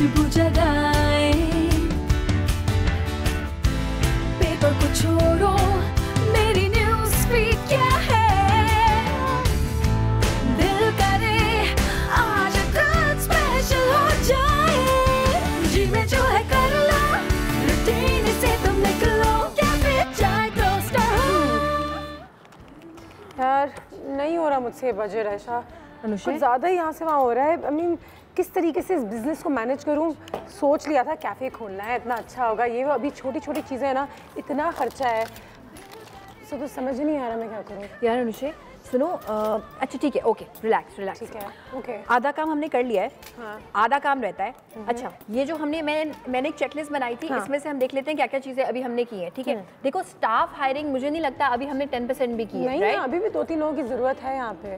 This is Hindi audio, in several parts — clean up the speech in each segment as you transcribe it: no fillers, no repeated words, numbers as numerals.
खुशबू जगाए। पेपर को छोड़ो, मेरी न्यूज़ फीड क्या है, दिल करे आज कुछ स्पेशल हो जाए। जी में जो है कर लो, रूटीन से तुम निकलो, कैफे चाय टोस्टर हो। यार नहीं हो रहा मुझसे बजट ऐसा, कुछ ज़्यादा ही यहाँ से वहाँ हो रहा है। आई मीन किस तरीके से इस बिज़नेस को मैनेज करूँ। सोच लिया था कैफ़े खोलना है, इतना अच्छा होगा, ये वो अभी छोटी छोटी चीज़ें हैं ना, इतना खर्चा है, तो कुछ समझ नहीं आ रहा मैं क्या करूँ। यार अनुषे सुनो, अच्छा ठीक है, ओके रिलैक्स रिलैक्स, ठीक है, ओके। आधा काम हमने कर लिया है, हाँ। आधा काम रहता है। अच्छा ये जो मैंने एक चेकलिस्ट बनाई थी, इसमें से हम देख लेते हैं क्या क्या चीज़ें अभी हमने की हैं, ठीक है। देखो स्टाफ हायरिंग मुझे नहीं लगता अभी हमने 10% भी की है, नहीं, अभी भी 2-3 लोगों की ज़रूरत है यहाँ पे।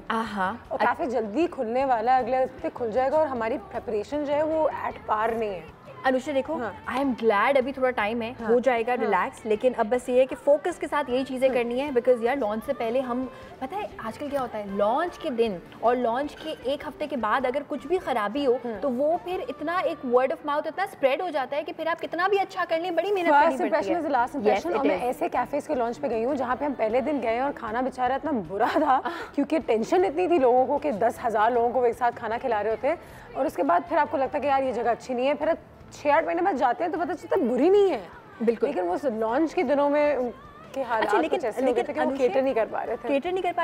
और काफ़ी जल्दी खुलने वाला है, अगले हफ्ते खुल जाएगा और हमारी प्रेपरेशन जो है वो एट पार नहीं है। अनुषा देखो, आई एम ग्लैड अभी थोड़ा टाइम है, हो जाएगा रिलैक्स, लेकिन अब बस ये है कि फोकस के साथ यही चीज़ें करनी है। बिकॉज यार लॉन्च से पहले हम, पता है आजकल क्या होता है, लॉन्च के दिन और लॉन्च के एक हफ्ते के बाद अगर कुछ भी खराबी हो तो वो फिर इतना एक वर्ड ऑफ माउथ इतना स्प्रेड हो जाता है कि फिर आप कितना भी अच्छा कर लें, बड़ी मेहनत करनी पड़ती है। Last impression. और मैं ऐसे कैफेज के लॉन्च पे गई हूँ जहाँ पे हम पहले दिन गए और खाना बेचारा इतना बुरा था क्योंकि टेंशन इतनी थी लोगों को कि 10,000 लोगों को एक साथ खाना खिला रहे होते, और उसके बाद फिर आपको लगता है कि यार ये जगह अच्छी नहीं है, फिर 6-8 महीने बाद जाते हैं तो पता चलता है बुरी नहीं है बिल्कुल, लेकिन वो लॉन्च के दिनों में के हालात कुछ ऐसे हो गए थे कि वो केटर नहीं कर पा रहे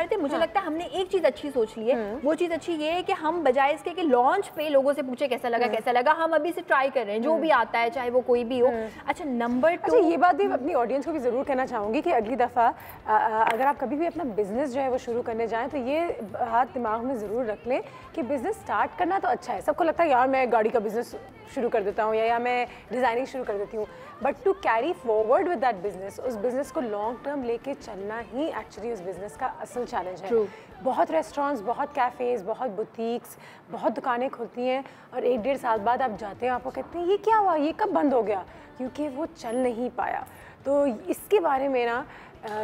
थे। मुझे लगता है हमने एक चीज अच्छी सोच ली है, वो चीज अच्छी ये है कि हम बजाय इसके कि लॉन्च पे लोगों से पूछे कैसा लगा, हम अभी से ट्राई कर रहे हैं, जो भी आता है चाहे वो कोई भी हो। अच्छा नंबर 2, ये बात भी अपनी ऑडियंस को भी जरूर कहना चाहूंगी कि अगली दफा अगर आप कभी भी अपना बिजनेस जो है वो शुरू करने जाएं तो ये हाथ दिमाग में जरूर रख लें कि बिजनेस स्टार्ट करना तो अच्छा है, सबको लगता है यार मैं गाड़ी का बिजनेस शुरू कर देता हूँ या मैं डिज़ाइनिंग शुरू कर देती हूँ, but to carry forward with that business, उस बिजनेस को लॉन्ग टर्म लेके चलना ही एक्चुअली उस बिजनेस का असल चैलेंज है। बहुत रेस्टोरेंट्स, बहुत कैफ़ेज़, बहुत बुटीक्स, बहुत दुकानें खुलती हैं और 1-1.5 साल बाद आप जाते हैं, आपको कहते हैं ये क्या हुआ, ये कब बंद हो गया, क्योंकि वो चल नहीं पाया। तो इसके बारे में ना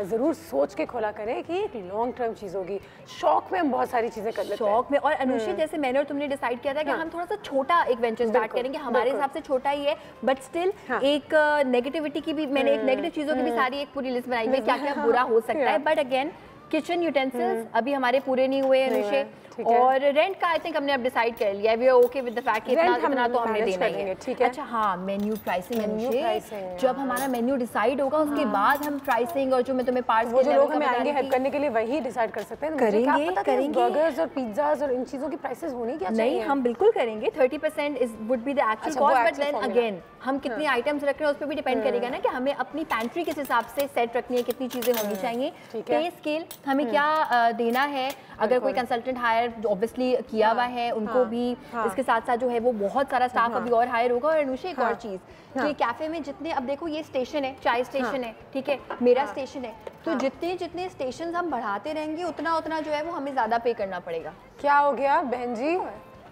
ज़रूर सोच के खोला करें कि एक लॉन्ग टर्म चीज़ होगी। शौक में हम बहुत सारी चीज़ें कर लेते हैं, शौक में। और अनुषा जैसे मैंने और तुमने डिसाइड किया था कि हम थोड़ा सा छोटा एक वेंचर स्टार्ट करेंगे, हमारे हिसाब से छोटा ही है बट स्टिल एक नेगेटिविटी की भी, मैंने एक नेगेटिव चीज़ों की भी सारी एक पूरी लिस्ट बनाई है क्या क्या बुरा हो सकता है। बट अगेन किचन यूटेंसिल्स अभी हमारे पूरे नहीं हुए अनुषे, और रेंट का आई थिंक हमने अब डिसाइड कर लिया है, we are okay with the fact कि इतना तो हमने देना ही है, ठीक है। अच्छा हाँ, मेन्यू प्राइसिंग, जब हमारा मेन्यू डिसाइड होगा उसके बाद हम प्राइसिंग और जो मैं तुम्हें पार्ट्स वो जो लोग हमें आएंगे हेल्प करने के लिए वही डिसाइड कर सकते हैं। करेंगे बर्गर्स और पिज्जाज और इन चीज़ों की प्राइसेस होनी क्या चाहिए? नहीं, हम बिल्कुल करेंगे, 30% is would be the actual cost, but then again हम कितनी आइटम्स रख रहे हैं उस पर भी डिपेंड करेगा ना कि हमें अपनी पैंट्री किस हिसाब से सेट रखनी है, कितनी चीज़ें होनी चाहिए, पे स्केल हमें क्या देना है। अगर कोई कंसल्टेंट हायर ऑब्वियसली किया हुआ है उनको भी, इसके साथ साथ जो है वो बहुत सारा स्टाफ अभी और हायर होगा। और अनुषा एक और चीज़ कि कैफे में जितने, अब देखो ये स्टेशन है, चाय स्टेशन है, ठीक है, मेरा स्टेशन है, तो जितने जितने स्टेशन हम बढ़ाते रहेंगे उतना उतना जो है वो हमें ज़्यादा पे करना पड़ेगा। क्या हो गया बहन जी?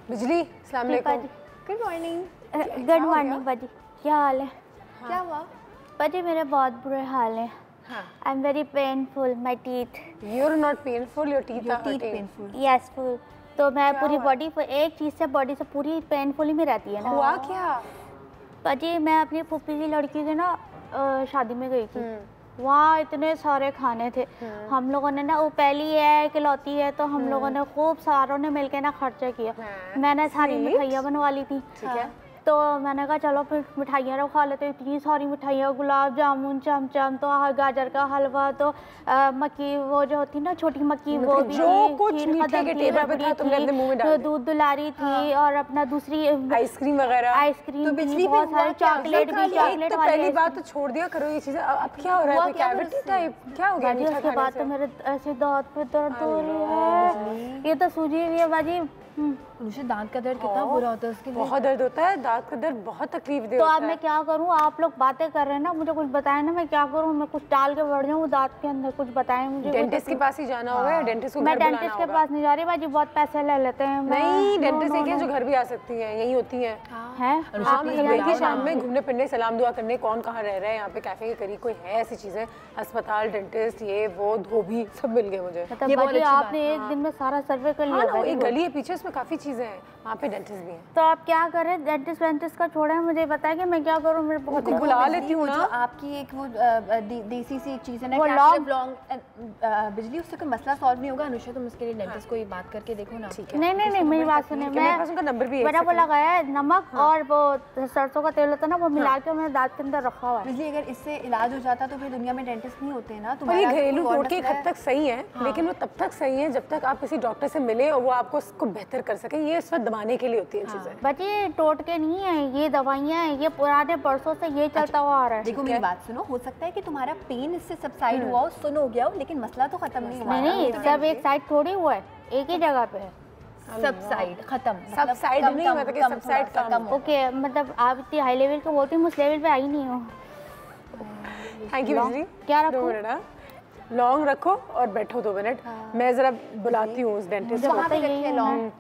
बिजली, अस्सलाम वालेकुम। Good morning. गुड मॉर्निंग बाजी, क्या हाल है? क्या हुआ बाजी? मेरे बहुत बुरे हाल है। I am very painful, my teeth. You are not painful, your teeth are painful. Yes full. तो मैं पूरी बॉडी, एक चीज़ से बॉडी से पूरी पेनफुल ही में रहती है ना। हुआ क्या? बाजी मैं अपनी फूफी की लड़की के ना शादी में गई थी, वहाँ इतने सारे खाने थे, हम लोगों ने ना, वो पहली है इकलौती है तो हम लोगों ने खूब सारों ने मिलके ना खर्चा किया। मैंने सारी मिठाइयाँ बनवा ली थी, ठीक है, तो मैंने कहा चलो फिर मिठाइयाँ रखा खा लेते, इतनी सारी मिठाइयाँ, गुलाब जामुन, चमचम, तो गाजर का हलवा, तो मक्की वो जो होती ना छोटी मक्की, वो भी थी, दूध दुलारी थी, और अपना दूसरी आइसक्रीम वगैरह, आइसक्रीम, बहुत सारे चॉकलेट भी, चॉकलेट वाली। पहली बात तो छोड़ दिया करो ये चीजें, अब क्या हो रहा है? कैविटी टाइप क्या हो गया? उसके बाद तो मेरे ऐसे दांत पे दर्द हो रही है, ये तो सूजी हुई है बाजी। मुझे दांत का दर्द कितना बुरा होता है उसके लिए। बहुत दर्द होता है, दांत का दर्द बहुत तकलीफ दे। तो अब मैं क्या करूं? आप लोग बातें कर रहे हैं ना, मुझे कुछ बताएं ना, मैं क्या करूं? मैं कुछ डाल के बढ़ जाऊं दांत के अंदर, कुछ बताएं मुझे। डेंटिस्ट के पास ही जाना होगा, डेंटिस्ट को मैं डेंटिस्ट के पास नहीं जा रही बाजी, बहुत पैसे ले लेते हैं। नहीं, डेंटिस्ट एक है जो घर भी आ सकती है, यही होती है। शाम में घूमने फिरने, सलाम दुआ करने, कौन कहाँ रह रहा है यहाँ पे कैफे के करीब कोई है ऐसी चीजें, अस्पताल, डेंटिस्ट, ये वो धोबी सब मिल गए मुझे। आपने एक दिन में सारा सर्वे कर लिया? एक गली है पीछे, उसमें काफी चीजें चीज़ें हैं, वहाँ पे डेंटिस्ट भी हैं। तो आप क्या करें, डेंटिस्ट वेंटिस्ट का छोड़ें, मुझे बताएं कि मैं क्या करूँ। मेरे बहुत बुला लेती हूँ ना। आपकी एक वो देसी सी एक चीज़ है ना, वो लॉन्ग बिजली, उससे कोई मसला सॉल्व नहीं होगा। अनुषा तुम उसके लिए डेंटिस्ट को बात करके देखो ना। नहीं मेरी बात सुने, उनका नंबर भी है, मैंने वो लगाया है नमक और वो सरसों का तेल होता है ना, वो मिला के मैंने दांत के अंदर रखा हुआ है। बिजली अगर इससे इलाज हो जाता तो फिर दुनिया में डेंटिस्ट नहीं होते ना। तो ये घरेलू टोटके एक हद तक सही है, लेकिन वो तब तक सही है जब तक आप किसी डॉक्टर से मिले और वो आपको उसको बेहतर कर सके। ये इस वक्त दबाने के लिए होती है चीज़ें। बट ये टोटके नहीं है, ये दवाइयाँ हैं, ये पुराने बरसों से ये चलता हुआ आ रहा है। देखो मेरी बात सुनो, हो सकता है कि तुम्हारा पेन इससे सबसाइड हुआ हो, सुन हो गया हो, लेकिन मसला तो खत्म नहीं हुआ। नहीं सब एक साइड थोड़ी हुआ है, एक ही जगह पे है। सब साइड खत्म, सब साइड नहीं, मतलब कि सब साइड कम। ओके, मतलब आप इतनी हाई लेवल का बोलती हूँ, उस लेवल पे आई नहीं हूँ। थैंक यू बिजली। क्या रखो? 2 मिनट लॉन्ग रखो और बैठो 2 मिनट। मैं जरा बुलाती हूँ उस डेंटिस्ट को। वहाँ पे रखिए लॉन्ग,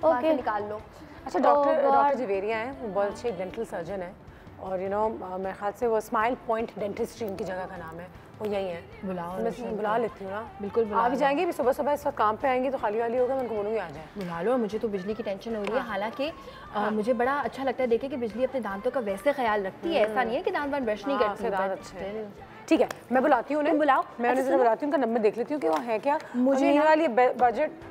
ओके निकाल लो। अच्छा, डॉक्टर जवेरिया हैं, वो बहुत अच्छे डेंटल सर्जन हैं और यू नो मेरे ख्याल से वो स्माइल पॉइंट डेंटिस्ट्री इनकी जगह का नाम है, वो यही है। मैं बुला लेती हूँ ना। बिल्कुल आ भी जाएंगे, भी सुबह सुबह इस वक्त काम पे आएंगे तो खाली वाली होगा, मैं उनको बोलूँगी आ जाए। बुला लो, मुझे तो बिजली की टेंशन हो रही है। हालांकि मुझे बड़ा अच्छा लगता है देखे कि बिजली अपने दांतों का वैसे ख्याल रखती है, ऐसा नहीं है कि दांत ब्रश नहीं करती। दांत अच्छे हैं। ठीक है, मैं बुलाती हूँ उन्हें। बुलाओ, मैं उन्हें बुलाती हूँ, उनका नंबर देख लेती हूँ कि वो है क्या। मुझे वाली बजट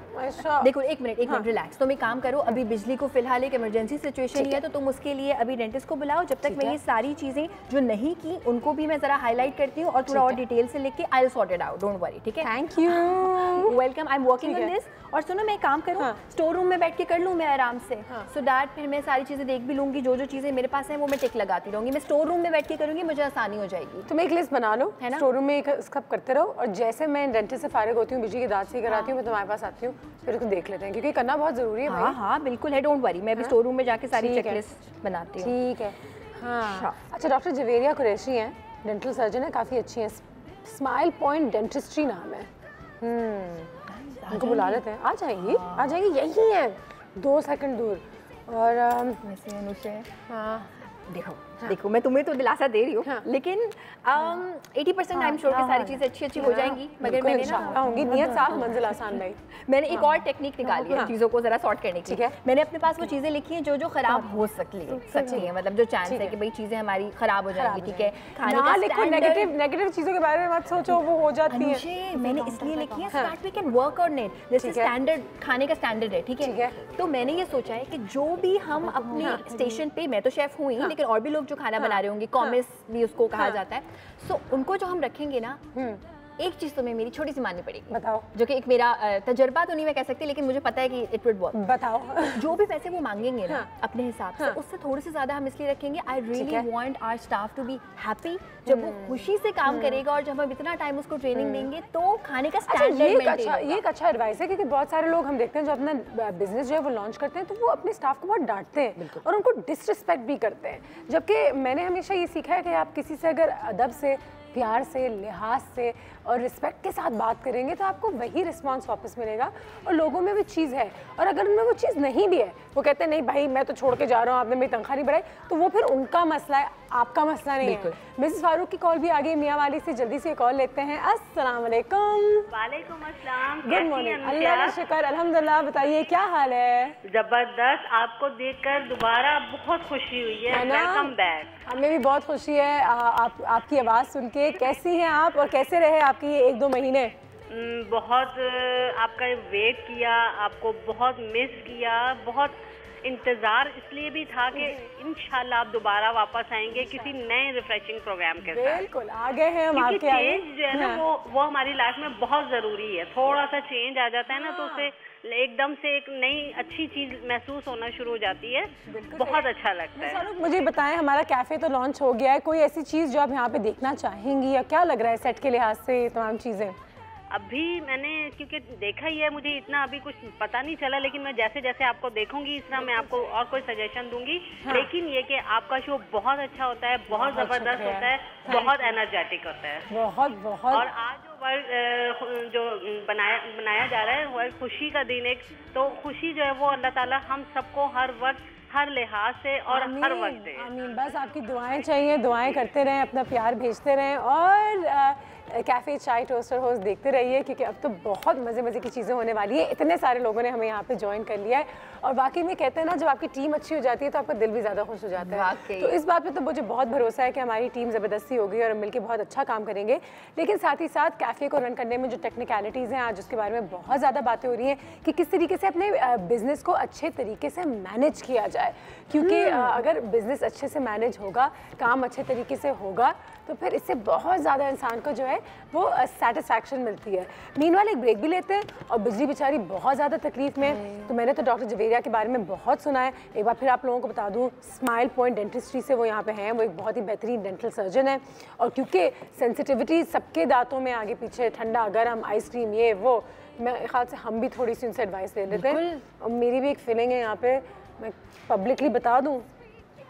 देखो एक मिनट रिलैक्स। तुम एक काम करो, अभी बिजली को फिलहाल एक इमरजेंसी सिचुएशन ही है, तो तुम उसके लिए अभी डेंटिस्ट को बुलाओ। जब तक मैं ये सारी चीजें जो नहीं की उनको भी मैं जरा हाईलाइट करती हूँ और थोड़ा और डिटेल से लिख के I will sort it out, don't worry. ठीक है, thank you, welcome, I am working on this. और सुनो, मैं काम करूँ, स्टोर रूम में बैठ के कर लूँ मैं आराम से, सो दैट फिर मैं सारी चीजें देख भी लूंगी। जो चीजें मेरे पास है वो मैं टिक लगाती रहूंगी। मैं स्टोर रूम में बैठ के करूंगी, मुझे आसानी हो जाएगी। तुम एक लिस्ट बना लो, है ना, स्टोर रूम में एक स्क्रब करते रहो, और जैसे मैं डेंटिस्ट से फारिग होती हूँ, बिजली की दांत से कराती हूँ, मैं तुम्हारे पास आती हूँ, फिर तुम देख लेते हैं, क्योंकि करना बहुत जरूरी है भाई। हाँ बिल्कुल है, डोंट वरी। मैं भी स्टोर रूम में जाके सारी चेकलिस्ट बनाती हूँ। ठीक है। हाँ अच्छा, डॉक्टर जवेरिया कुरैशी हैं, डेंटल सर्जन है, काफ़ी अच्छी हैं, स्माइल पॉइंट डेंटिस्ट्री नाम है। उनको बुला लेते हैं, आ जाएंगी, यही है 2 सेकंड दूर। और वैसे अनुषा, हाँ देखो मैं तुम्हें तो दिलासा दे रही हूँ, लेकिन 80% आई एम श्योर कि सारी चीज़ें अच्छी हो जाएंगी। मगर मैंने ना होंगी, नियत साफ मंजिल आसान भाई। मैंने एक और टेक्निक निकाली है चीज़ों को ज़रा सॉर्ट करने की। मैंने अपने पास वो चीज़ें लिखी हैं जो खराब हो सकती है, मतलब जो चांस है कि भाई चीज़ें हमारी खराब हो जाएंगी। ठीक है, खाने का स्टैंडर्ड, नेगेटिव चीज़ों के बारे में मत सोचो, वो हो जाती है। मैंने इसलिए लिखी है so that we can work on it. जैसे स्टैंडर्ड खाने का स्टैंडर्ड है, ठीक है, तो मैंने ये सोचा है कि जो भी हम अपने स्टेशन पे, मैं तो शेफ हुई, लेकिन और भी लोग जो खाना बना रहे होंगे, कॉमिस भी उसको कहा जाता है, सो उनको जो हम रखेंगे ना, एक चीज तुम्हें मेरी छोटी सी माननी पड़ेगी, बताओ, जो कि एक मेरा तजर्बा तो नहीं मैं कह सकती, लेकिन मुझे पता है कि इट वुड वर्क। बताओ। जो भी पैसे वो मांगेंगे ना अपने हिसाब से, उससे थोड़े से ज्यादा हम इसलिए रखेंगे, I really want our staff to be happy. जब वो खुशी से काम करेगा और जब हम इतना टाइम उसको ट्रेनिंग देंगे तो खाने का स्टैंडर्ड ये एक अच्छा एडवाइस है, क्योंकि बहुत सारे लोग हम देखते हैं जो अपना बिजनेस जो है वो लॉन्च करते हैं, तो वो अपने स्टाफ को बहुत डांटते हैं और उनको डिसरिस्पेक्ट भी करते हैं। जबकि मैंने हमेशा ये सीखा है कि आप किसी से अगर अदब से, प्यार से, लिहाज से और रिस्पेक्ट के साथ बात करेंगे तो आपको वही रिस्पांस वापस मिलेगा, और लोगों में भी चीज़ है। और अगर उनमें वो चीज़ नहीं भी है, वो कहते हैं नहीं भाई मैं तो छोड़ के जा रहा हूँ, आपने मेरी तनख्वाह नहीं बढ़ाई, तो वो फिर उनका मसला है, आपका मसला नहीं है। मिसेस फारूक की कॉल भी आ गई मियाँ वाली से, जल्दी से कॉल लेते हैं। अस्सलाम वालेकुम। वालेकुम अस्सलाम, गुड मॉर्निंग। अल्लाह का शुक्र, अल्हम्दुलिल्लाह। बताइए क्या हाल है? जबरदस्त, आपको देखकर दोबारा बहुत खुशी हुई है, वेलकम बैक। हमें भी बहुत खुशी है आपकी आवाज़ सुन के। कैसी हैं आप और कैसे रहे आपके ये 1-2 महीने? बहुत आपका वेट किया, आपको बहुत मिस किया, बहुत इंतज़ार इसलिए भी था कि इंशाल्लाह आप दोबारा वापस आएंगे किसी नए रिफ्रेशिंग प्रोग्राम के साथ। बिल्कुल, आ गए हैं हम आपके आगे। चेंज जो है ना वो हमारी लाइफ में बहुत ज़रूरी है। थोड़ा सा चेंज आ जाता है ना तो उससे एकदम से एक नई अच्छी चीज़ महसूस होना शुरू हो जाती है, बहुत अच्छा लगता है। मुझे बताएं, हमारा कैफ़े तो लॉन्च हो गया है, कोई ऐसी चीज़ जो आप यहाँ पे देखना चाहेंगी, या क्या लग रहा है सेट के लिहाज से तमाम चीज़ें? अभी मैंने क्योंकि देखा ही है, मुझे इतना अभी कुछ पता नहीं चला, लेकिन मैं जैसे जैसे आपको देखूंगी इस तरह मैं आपको और कोई सजेशन दूंगी। लेकिन ये कि आपका शो बहुत अच्छा होता है, बहुत ज़बरदस्त होता है, बहुत एनर्जेटिक होता है, बहुत। और आज जो बनाया जा रहा है वर्ल्ड खुशी का दिन, एक तो खुशी जो है वो अल्लाह ताला हम सबको हर वक्त, हर लिहाज से और हर वक्त दे। आमीन। बस आपकी दुआएं चाहिए, दुआएं करते रहें, अपना प्यार भेजते रहें, और कैफ़े चाय टोस्टर हाउस देखते रहिए, क्योंकि अब तो बहुत मज़े की चीज़ें होने वाली है। इतने सारे लोगों ने हमें यहाँ पे ज्वाइन कर लिया है और वाकई में कहते हैं ना, जब आपकी टीम अच्छी हो जाती है तो आपका दिल भी ज़्यादा खुश हो जाता है। तो इस बात पे तो मुझे बहुत भरोसा है कि हमारी टीम ज़बरदस्ती होगी और हम मिलकर बहुत अच्छा काम करेंगे। लेकिन साथ ही साथ कैफ़े को रन करने में जो टेक्निकलिटीज़ हैं आज उसके बारे में बहुत ज़्यादा बातें हो रही हैं कि किस तरीके से अपने बिज़नेस को अच्छे तरीके से मैनेज किया जाए, क्योंकि अगर बिज़नेस अच्छे से मैनेज होगा, काम अच्छे तरीके से होगा, तो फिर इससे बहुत ज़्यादा इंसान को जो है वो सेटिस्फैक्शन मिलती है। मीनवाइल एक ब्रेक भी लेते हैं और बिजली बेचारी बहुत ज़्यादा तकलीफ में। तो मैंने तो डॉक्टर जवेरिया के बारे में बहुत सुना है। एक बार फिर आप लोगों को बता दूं, स्माइल पॉइंट डेंटिस्ट्री से वो यहाँ पे हैं। वो एक बहुत ही बेहतरीन डेंटल सर्जन है और क्योंकि सेंसिटिविटी सबके दांतों में आगे पीछे, ठंडा गर्म, आइसक्रीम, ये वो, मेरे ख्याल से हम भी थोड़ी सी उनसे एडवाइस ले लेते हैं। और मेरी भी एक फीलिंग है यहाँ पे, मैं पब्लिकली बता दूँ।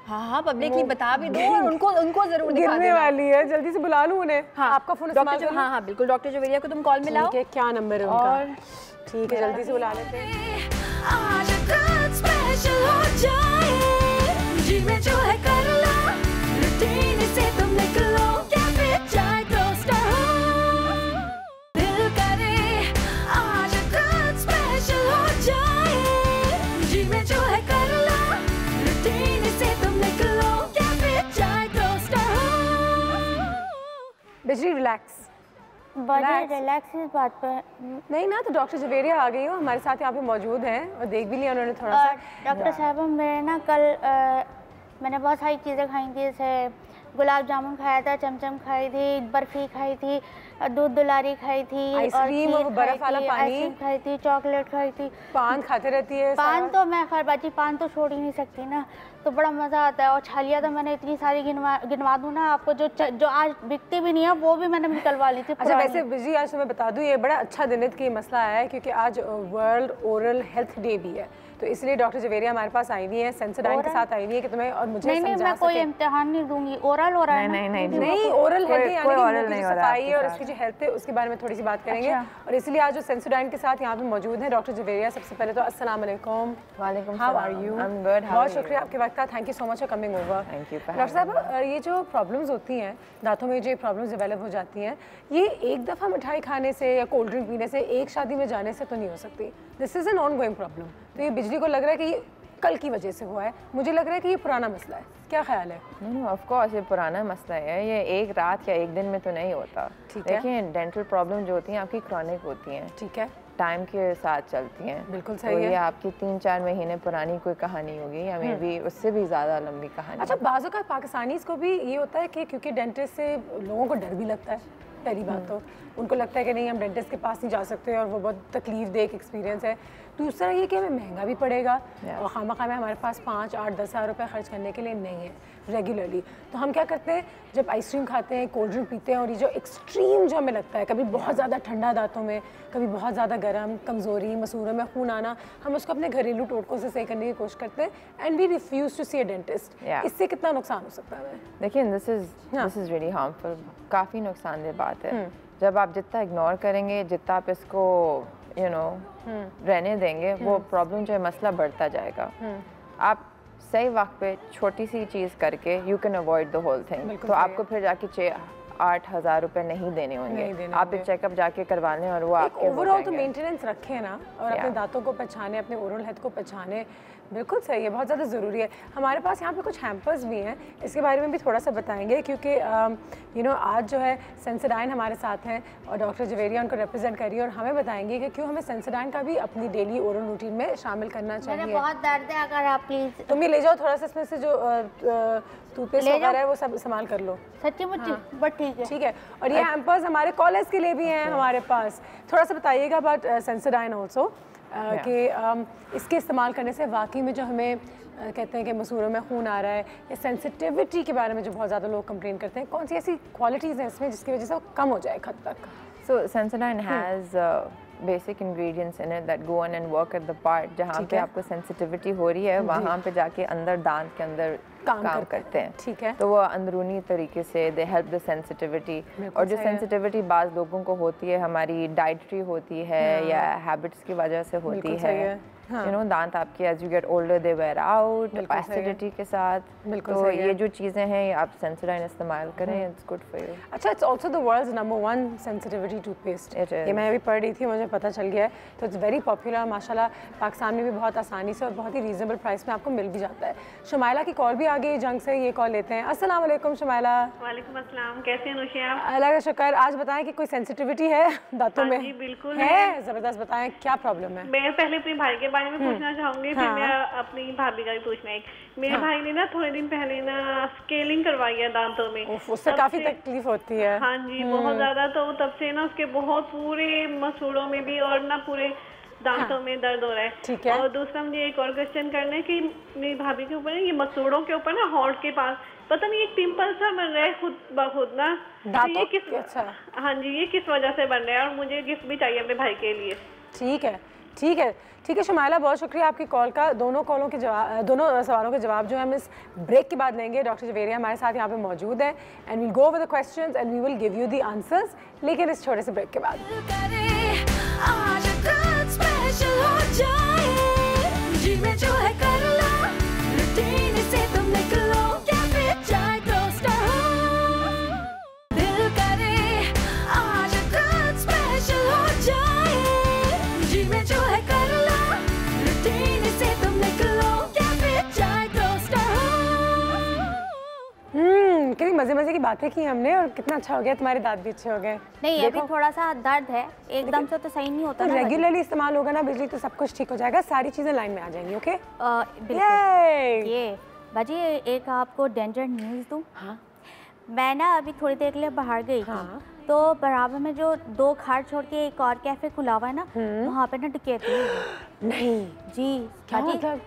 हाँ, पब्लिकली बता भी दो और उनको जरूर दिखा देना वाली है। जल्दी से बुला लूं उन्हें। हाँ, आपका फोन इस्तेमाल करूं? हाँ बिल्कुल, डॉक्टर जवेरिया को तुम कॉल मिलाओ। ठीक है, क्या नंबर है उनका? और ठीक है, जल्दी से बुला लेते हैं। आज रात स्पेशल हो जाए, जी में जो है कर लो, रूटीन से तुम निकलो, कैफे चाय टोस्टर हो, दिल करे आज रात स्पेशल हो जाए, जी में जो है कर लो, रूटीन से तुम निकलो, कैफे चाय टोस्टर हो। बिजली रिलैक्स, बड़ी रिलैक्स इस बात पे नहीं ना। तो डॉक्टर जवेरिया आ गई हो, हमारे साथ यहाँ पे मौजूद हैं और देख भी लिया उन्होंने थोड़ा सा। डॉक्टर साहब, मेरे ना कल मैंने बहुत सारी चीज़ें खाई थी, जैसे गुलाब जामुन खाया था, चमचम खाई थी, बर्फ़ी खाई थी, दूध दुलारी खाई थी, आइसक्रीम और बर्फ वाला पानी खाई थी, चॉकलेट खाई थी। पान खाते रहती है? पान तो मैं खैर बाजी पान तो छोड़ ही नहीं सकती ना, तो बड़ा मज़ा आता है। और छालियाँ तो मैंने इतनी सारी गिनवा दूँ ना आपको, जो आज बिकती भी नहीं है वो भी मैंने निकलवा ली थी। अच्छा, वैसे बिजी आज मैं बता दूँ, ये बड़ा अच्छा दिन की मसला आया है क्योंकि आज वर्ल्ड ओरल हेल्थ डे भी है, तो इसलिए डॉक्टर जवेरिया हमारे पास आई हुई है, सेंसोडाइन के साथ आई हुई है कि तुम्हें और मुझे नहीं, मैं कोई इम्तिहान नहीं दूंगी। ओरल हो रहा है? नहीं, ओरल हेल्थ यानी कि सफाई है और इसकी जो हेल्थ है उसके बारे में थोड़ी सी बात करेंगे। और इसलिए आज जो सेंसोडाइन के साथ यहाँ पे मौजूद है डॉक्टर जवेरिया। सबसे पहले तो अस्सलाम वालेकुम। वालेकुम, how are you? I am good. बहुत शुक्रिया आपके वक्त का, thank you so much for coming over. Thank you. Doctor साहब, ये जो प्रॉब्लम्स होती हैं दांतों में, जो प्रॉब्लम्स डेवलप हो जाती हैं, ये एक दफ़ा मिठाई खाने से या कोल्ड ड्रिंक पीने से, एक शादी में जाने से तो नहीं हो सकती। This is an on going problem. तो ये बिजली को लग रहा है कि ये कल की वजह से हुआ है, मुझे लग रहा है कि ये पुराना मसला है, क्या ख्याल है? नहीं, ऑफ कोर्स ये पुराना मसला है, ये एक रात या एक दिन में तो नहीं होता। देखिए, डेंटल प्रॉब्लम जो होती हैं आपकी क्रॉनिक होती हैं, ठीक है, टाइम के साथ चलती हैं। बिल्कुल सही है। ये आपकी 3-4 महीने पुरानी कोई कहानी होगी या मे बी उससे भी ज़्यादा लंबी कहानी। अच्छा, बाज़ों का पाकिस्तानीज़ को भी ये होता है कि क्योंकि डेंटिस्ट से लोगों को डर भी लगता है, पहली बात तो उनको लगता है कि नहीं हम डेंटिस्ट के पास नहीं जा सकते और वो बहुत तकलीफ दे एक एक्सपीरियंस है। दूसरा ये कि हमें महंगा भी पड़ेगा और खामा में हमारे पास 5, 8, 10 हज़ार रुपये खर्च करने के लिए नहीं है रेगुलरली। तो हम क्या करते हैं, जब आइसक्रीम खाते हैं, कोल्ड ड्रिंक पीते हैं और ये जो एक्सट्रीम जो हमें लगता है, कभी बहुत ज़्यादा ठंडा दांतों में, कभी बहुत ज़्यादा गर्म, कमज़ोरी, मसूरों में खून आना, हम उसको अपने घरेलू टोटकों से सही करने की कोशिश करते हैं and we refuse to see a dentist. इससे कितना नुकसान हो सकता है? देखिए, दिस इज़ रियली हार्मफुल, काफ़ी नुकसानदेह बात है। जब आप जितना इग्नोर करेंगे, जितना आप इसको रहने देंगे, वो प्रॉब्लम जो है मसला बढ़ता जाएगा। आप सही वक्त पे छोटी सी चीज़ करके you can avoid the whole thing. तो आपको फिर जाके 6-8 हज़ार रुपये नहीं देने होंगे। आप एक चेकअप जाके करवा लें और वो आपके ओवरऑल तो मेंटेनेंस रखें ना, और अपने दांतों को पहचाने, अपने ओरल हेल्थ को पहचाने। बिल्कुल सही है, बहुत ज़्यादा ज़रूरी है। हमारे पास यहाँ पे कुछ हैम्पर्स भी हैं, इसके बारे में भी थोड़ा सा बताएंगे क्योंकि आज जो है सेंसोडाइन हमारे साथ हैं और डॉक्टर जवेरिया उनको रिप्रेजेंट करिए और हमें बताएंगे कि क्यों हमें सेंसोडाइन का भी अपनी डेली ओरल रूटीन में शामिल करना चाहिए। मेरे बहुत दर्द है, अगर आप प्लीज़ तुम ये ले जाओ थोड़ा सा, इसमें से जो टूथपेस्ट वगैरह है वो सब इस्तेमाल कर लो। सच्ची मुच्ची? बट ठीक है। और ये हैम्पर्स हमारे कॉलेज के लिए भी हैं हमारे पास। थोड़ा सा बताइएगा अबाउट सेंसोडाइन ऑल्सो कि इसके इस्तेमाल करने से वाकई में जो हमें कहते हैं कि मसूरों में खून आ रहा है या सेंसिटिविटी के बारे में जो बहुत ज़्यादा लोग कंप्लेन करते हैं, कौन सी ऐसी क्वालिटीज़ हैं इसमें जिसकी वजह से वो कम हो जाए हद तक? So Sensodyne has basic ingredients in it that go and work at the part जहाँ पे आपको सेंसिटिविटी हो रही है, वहाँ पे जाके अंदर दांत के अंदर काम करते हैं। ठीक है। तो वो अंदरूनी तरीके से दे हेल्प द सेंसिटिविटी। और जो सेंसिटिविटी बाज़ लोगों को होती है, हमारी डाइटरी होती है या हैबिट्स की वजह से होती है, यू नो दांत आपके as you get older they wear out acidity के साथ। तो ये जो चीज़ें हैं आप सेंसोडाइन इस्तेमाल करें, इट्स गुड फॉर यू। अच्छा, it's also the world's number 1 sensitivity toothpaste. ये मैं अभी पढ़ रही थी, मुझे पता चल गया है। तो इट्स वेरी पॉपुलर माशाल्लाह, पाकिस्तान में भी बहुत आसानी से और बहुत ही रीजनेबल प्राइस में आपको मिल भी जाता है। शुमाइला की कॉल भी आ गई जंग से, ये कॉल लेते हैं। अस्सलाम वालेकुम शुमाइला। वालेकुम अस्सलाम, कैसे हैं नुशी आप? अल्लाह का शुक्र। आज बताएं कि कोई सेंसिटिविटी है दांतों में? जी बिल्कुल है। ज़बरदस्त, बताएं क्या प्रॉब्लम है? मैं पहले अपने भाई के बारे में पूछना चाहूंगी, फिर मैं अपनी भाभी का भी पूछना है। मेरे भाई ने ना थोड़े दिन पहले ना स्केलिंग करवाई है दांतों में। उससे काफी तकलीफ होती है। हाँ जी, बहुत ज्यादा। तो तब से ना उसके बहुत पूरे मसूड़ों में भी और ना पूरे दांतों में दर्द हो रहा है। ठीक है। और दूसरा मुझे एक और क्वेश्चन करना है कि मेरी भाभी के ऊपर ये मसूड़ों के ऊपर ना हॉट के पास पता नहीं एक पिंपल सा बन रहा है खुद ब खुद ना। तो ये किस अच्छा। हाँ जी, ये किस वजह से बन रहा है और मुझे गिफ्ट भी चाहिए अपने भाई के लिए। ठीक है, ठीक है, ठीक है शुमाइला, बहुत शुक्रिया आपकी कॉल का। दोनों कॉलों के जवाब, दोनों सवालों के जवाब जो है हम इस ब्रेक के बाद लेंगे। डॉक्टर जवेरिया हमारे साथ यहाँ पे मौजूद है and we'll go with the questions and we will give you the answers, लेकिन इस छोटे से ब्रेक के बाद। आज रात स्पेशल हो जाए, जी में जो है कर लो, रूटीन से तुम निकलो, कैफे चाय टोस्टर हो, दिल करे आज रात स्पेशल हो जाए, जी में जो है कर लो, रूटीन से तुम निकलो, कैफे चाय टोस्टर हो। कितनी मजे मजे की बातें की हमने और कितना अच्छा हो गया, तुम्हारे दांत भी अच्छे हो गए। नहीं, अभी थोड़ा सा दर्द है, एकदम से तो सही नहीं होता ना। रेगुलरली इस्तेमाल होगा ना बिजली तो सब कुछ ठीक हो जाएगा, सारी चीजें लाइन में आ जाएंगी। ओके ये बाजी, एक आपको डेंजर न्यूज़ दूँ। हाँ, मैं ना अभी थोड़ी देर के लिए बाहर गई थी, तो बराबर में जो 2 खाट छोड़ के एक और कैफे खुला हुआ है ना, वहाँ पे ना डकैती। नहीं जी, क्या मतलब?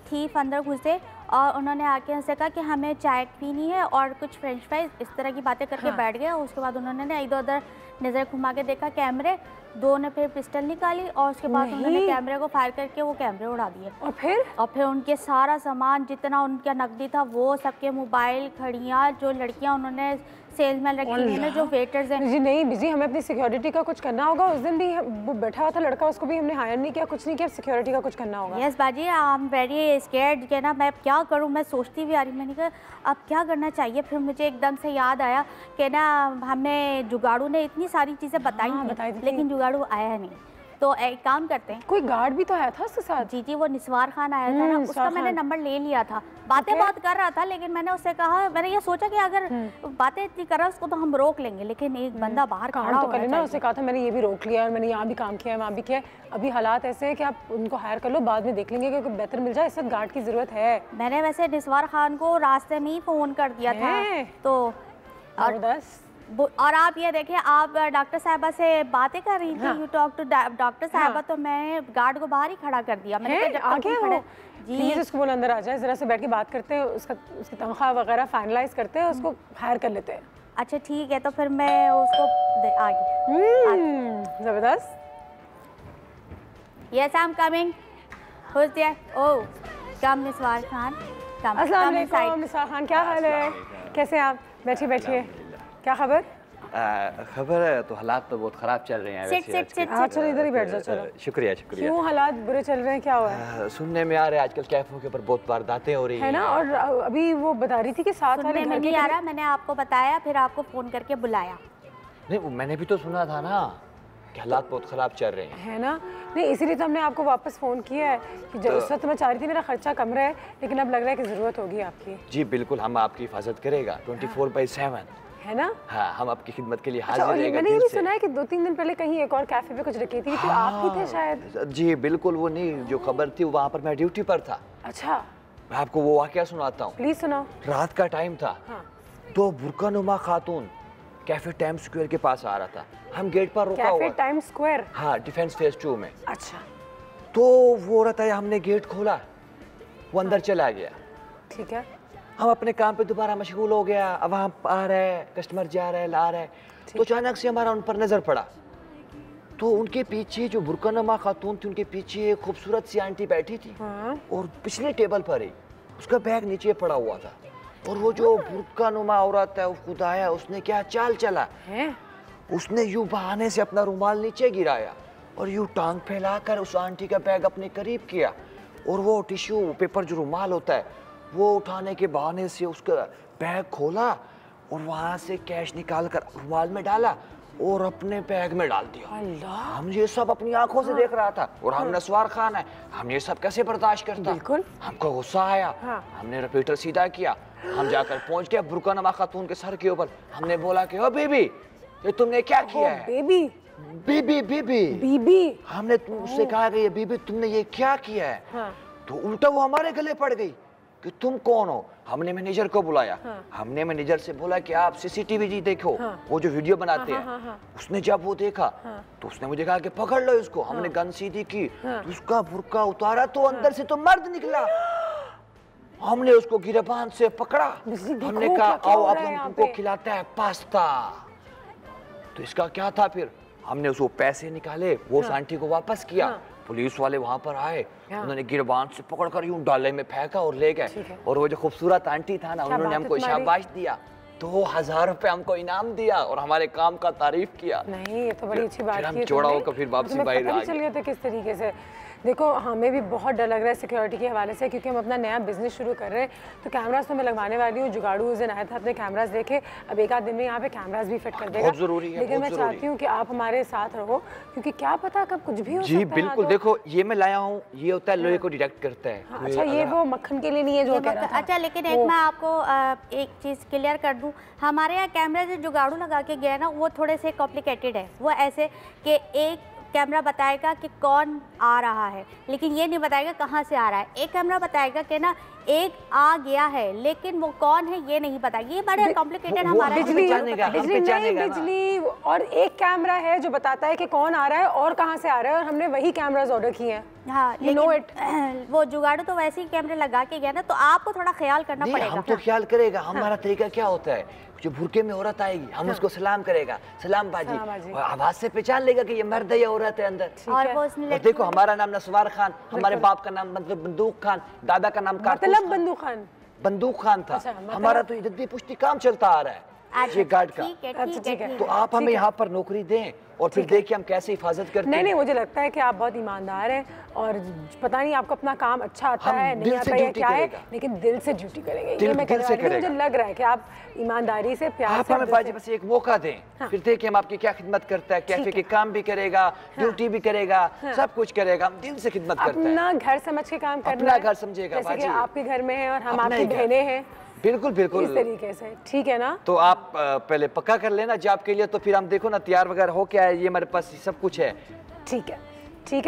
थीफ अंदर घुसे और उन्होंने आके उनसे कहा कि हमें चाय पीनी है और कुछ फ्रेंच फ्राइज, इस तरह की बातें करके बैठ गए। उसके बाद उन्होंने ना इधर उधर नज़र घुमा के देखा कैमरे, 2 ने फिर पिस्टल निकाली और उसके बाद उन्होंने कैमरे को फायर करके वो कैमरे उड़ा दिए। और फिर उनके सारा सामान जितना उनका नकदी था वो, सबके मोबाइल, घड़ियाँ, जो लड़कियाँ उन्होंने सेल्समैन रखी हुई है, जो वेटर्स हैं। जी नहीं बिजी, हमें अपनी सिक्योरिटी का कुछ करना होगा। उस दिन भी वो बैठा हुआ था लड़का, उसको भी हमने हायर नहीं किया, कुछ नहीं किया, सिक्योरिटी का कुछ करना होगा। यस बाजी, आई एम वेरी स्कैर्ड कि ना मैं क्या करूं, मैं सोचती भी आ रही, मैंने कहा अब क्या करना चाहिए। फिर मुझे एकदम से याद आया कि ना हमें जुगाड़ू ने इतनी सारी चीज़ें बताई थी, लेकिन जुगाड़ू आया नहीं। तो एक काम करते हैं, कोई गार्ड भी तो आया था उसके साथ। जी, वो निस्वार खान आया था ना, उसका मैंने नंबर ले लिया था। बातें बहुत कर रहा था, लेकिन मैंने उससे कहा, मैंने ये सोचा कि अगर बातें इतनी कर रहा है उसको तो हम रोक लेंगे, लेकिन एक बंदा बाहर खड़ा तो करना, उससे कहा था मैंने ये भी रोक लिया और मैंने यहाँ भी काम किया है, वहाँ भी किया है। अभी हालात ऐसे हैं कि आप उनको हायर कर लो, बाद में देख लेंगे कि बेहतर मिल जाए। इस वक्त गार्ड की जरूरत है। मैंने वैसे निस्वार खान को रास्ते में ही फ़ोन कर दिया था। तो और आप ये देखिए, आप डॉक्टर साहबा से बातें कर रही थी, यू टॉक टू डॉक्टर साहबा, तो मैं गार्ड को बाहर ही खड़ा कर दिया। मैंने प्लीज उसको बोलो अंदर आ जाए, जरा से बैठ के बात करते हैं, उसकी तनख्वाह वगैरह फाइनलाइज करते हैं, उसको हायर कर लेते हैं। अच्छा ठीक है, तो फिर मैं उसको आगे। जबरदस्त। Yes I am coming. Who's there? Oh, come Niswar Khan. अस्सलाम वालेकुम निस्वार खान, क्या हाल है? कैसे आप? बैठिए बैठिए, क्या खबर? खबर है तो हालात तो बहुत ख़राब चल रहे हैं। चलो इधर ही बैठ जाओ। चलो शुक्रिया शुक्रिया। क्यों हालात बुरे चल रहे हैं, क्या हुआ है? सुनने में आ रहा है आजकल कैफों के ऊपर बहुत वारदातें हो रही है ना, और अभी वो बता रही थी कि साथ वाले घर नहीं आ रहा, मैंने आपको बताया, फिर आपको फ़ोन करके बुलाया। नहीं, मैंने भी तो सुना था ना कि हालात बहुत ख़राब चल रहे हैं, है ना। नहीं, इसीलिए तो हमने आपको वापस फ़ोन किया है कि जब उस वक्त मैं चाह रही थी मेरा खर्चा कम रहा है, लेकिन अब लग रहा है कि ज़रूरत होगी आपकी। जी बिल्कुल, हम आपकी हिफाजत करेगा 24/7, है ना। हाँ, हम आपकी खिदमत के लिए हाजिर रहेगा। मैंने ये भी सुना है कि 2-3 दिन पहले कहीं एक और कैफे पे कुछ डकैती हुई थी, आप ही थे शायद। जी बिल्कुल, वो नहीं, जो खबर थी वहाँ पर मैं ड्यूटी पर था। अच्छा, मैं आपको वो वाकया सुनाता हूँ। प्लीज सुनाओ। रात का टाइम था, तो बुर्कानुमा खातून कैफे टाइम स्क्वायर के पास आ रहा था। हम गेट पर रुका हुआ। Cafe time square? हाँ, डिफेंस फेज 2 में। अच्छा, तो वो रहता है, हमने गेट खोला, वो अंदर चला गया। ठीक है, हम अपने काम पे दोबारा मशगूल हो गया। अब वहाँ आ रहा है, कस्टमर जा रहा है, ला रहा है, तो अचानक से हमारा उन पर नजर पड़ा। तो उनके पीछे जो बुर्कानुमा खातून थी, उनके पीछे एक खूबसूरत सी आंटी बैठी थी, और पिछले टेबल पर ही उसका बैग नीचे पड़ा हुआ था। और वो जो बुर्कानुमा औरत है, वो खुदाया उसने क्या चाल चला है? उसने यूं बहाने से अपना रुमाल नीचे गिराया और यूं टांग फैलाकर उस आंटी का बैग अपने करीब किया और वो टिश्यू पेपर जो रुमाल होता है वो उठाने के बहाने से उसका बैग खोला और वहां से कैश निकाल कर रुमाल में डाला और अपने बैग में डाल दिया। अल्लाह, हम ये सब अपनी आंखों से देख रहा था और हम नस्वार खान है, हम ये सब कैसे बर्दाश्त करता। बिल्कुल। हमको गुस्सा आया, हमने रिपीटर सीधा किया, हम जाकर पहुंच गए बुरकानुमा खातून के सर के ऊपर। हमने बोला कि ओ बीबी, ये तुमने क्या किया है? बेबी बीबी बीबी बीबी हमने उससे कहा कि ये बीबी तुमने ये क्या किया है? हाँ। तो उल्टा वो हमारे गले पड़ गई कि तुम कौन हो। हमने मैनेजर को बुलाया, हमने मैनेजर से बोला कि आप सीसीटीवी जी देखो, वो जो वीडियो बनाते हैं। उसने जब वो देखा तो उसने मुझे कहा कि पकड़ लो इसको। हमने गन सीधी की, तो उसका बुर्का उतारा तो अंदर से तो मर्द निकला। हमने उसको गिरबान से पकड़ा, हमने कहा आओ अब हम तुमको खिलाते हैं पास्ता। तो इसका क्या था फिर, हमने उसको पैसे निकाले, वो उस आंटी को वापस किया। पुलिस वाले वहां पर आए, उन्होंने गिरबान से पकड़कर यूं डाले में फेंका और ले गए। और वो जो खूबसूरत आंटी था ना, उन्होंने हमको शाबाश दिया, 2000 रुपए हमको इनाम दिया और हमारे काम का तारीफ किया। नहीं, ये तो बड़ी अच्छी बात है। जोड़ा होकर फिर वापसी बाहर आ चल गए थे किस तरीके से। देखो हमें भी बहुत डर लग रहा है सिक्योरिटी के हवाले से, क्योंकि हम अपना नया बिजनेस शुरू कर रहे हैं। तो कैमरास तो मैं लगवाने वाली हूँ। जुगाड़ू उस दिन आया था, अपने कैमरास देखे, अब एक आध दिन में यहाँ पे कैमरास भी फिट कर देगा। बहुत जरूरी है, लेकिन मैं चाहती हूँ कि आप हमारे साथ रहो, क्योंकि क्या पता कब कुछ भी हो सकता जी है। बिल्कुल। देखो ये मैं लाया हूँ, ये होता है लोहे को डिटेक्ट करता है। अच्छा, ये वो मक्खन के लिए नहीं है जो कह रहा था। अच्छा, लेकिन एक मैं आपको एक चीज़ क्लियर कर दूं, हमारे यहाँ कैमरा जो जुगाड़ू लगा के गया ना, वो थोड़े से कॉम्प्लिकेटेड है। वो ऐसे कि एक कैमरा बताएगा कि कौन आ रहा है, लेकिन ये नहीं बताएगा कहाँ से आ रहा है। एक कैमरा बताएगा कि ना एक आ गया है, लेकिन वो कौन है ये नहीं बताएगा। ये बड़े कॉम्प्लिकेटेड हमारा बिजली और एक कैमरा है जो बताता है कि कौन आ रहा है और कहाँ से आ रहा है, और हमने वही कैमरास ऑर्डर किए हैं। हाँ, लेकिन वो जुगाड़ू तो वैसे ही कैमरे लगा के गया ना, तो आपको थोड़ा ख्याल करना पड़ेगा। हम तो ख्याल करेगा। हमारा तरीका क्या होता है, जो बुरके में औरत आएगी हम उसको सलाम करेगा, सलाम बाजी, और आवाज से पहचान लेगा कि ये मर्द है या औरत है अंदर। और देखो हमारा नाम नस्वार खान, हमारे बाप का नाम मतलब बंदूक खान, दादा का नाम बंदूक खान था। हमारा तो जद्दी पुश्ती काम चलता आ रहा है ये गार्ड का। ठीक है। तो आप हमें यहाँ पर नौकरी दें और फिर देखिए हम कैसे हिफाजत करते हैं। नहीं, मुझे लगता है कि आप बहुत ईमानदार हैं और पता नहीं आपको अपना काम अच्छा आता है नहीं आता है क्या है, लेकिन दिल से ड्यूटी करेंगे। ये मैं कह रही हूँ, मुझे लग रहा है कि आप ईमानदारी से, प्यार से। आप हमें बाजी बस एक मौका दें, फिर देखिए हम आपकी क्या खिदमत करता है। कैफे के काम भी करेगा, ड्यूटी भी करेगा, सब कुछ करेगा। हम दिल से खिदमत करते हैं। अपना घर समझ के काम करना, अपना घर समझेगा बाजी। आपके घर में है और हम आपकी बहनें हैं। बिल्कुल बिल्कुल इस तरीके से, ठीक है ना। तो आप पहले पक्का कर लेना जॉब के लिए, तो फिर हम देखो ना तैयार वगैरह हो क्या है। ये हमारे पास सब कुछ है। ठीक है,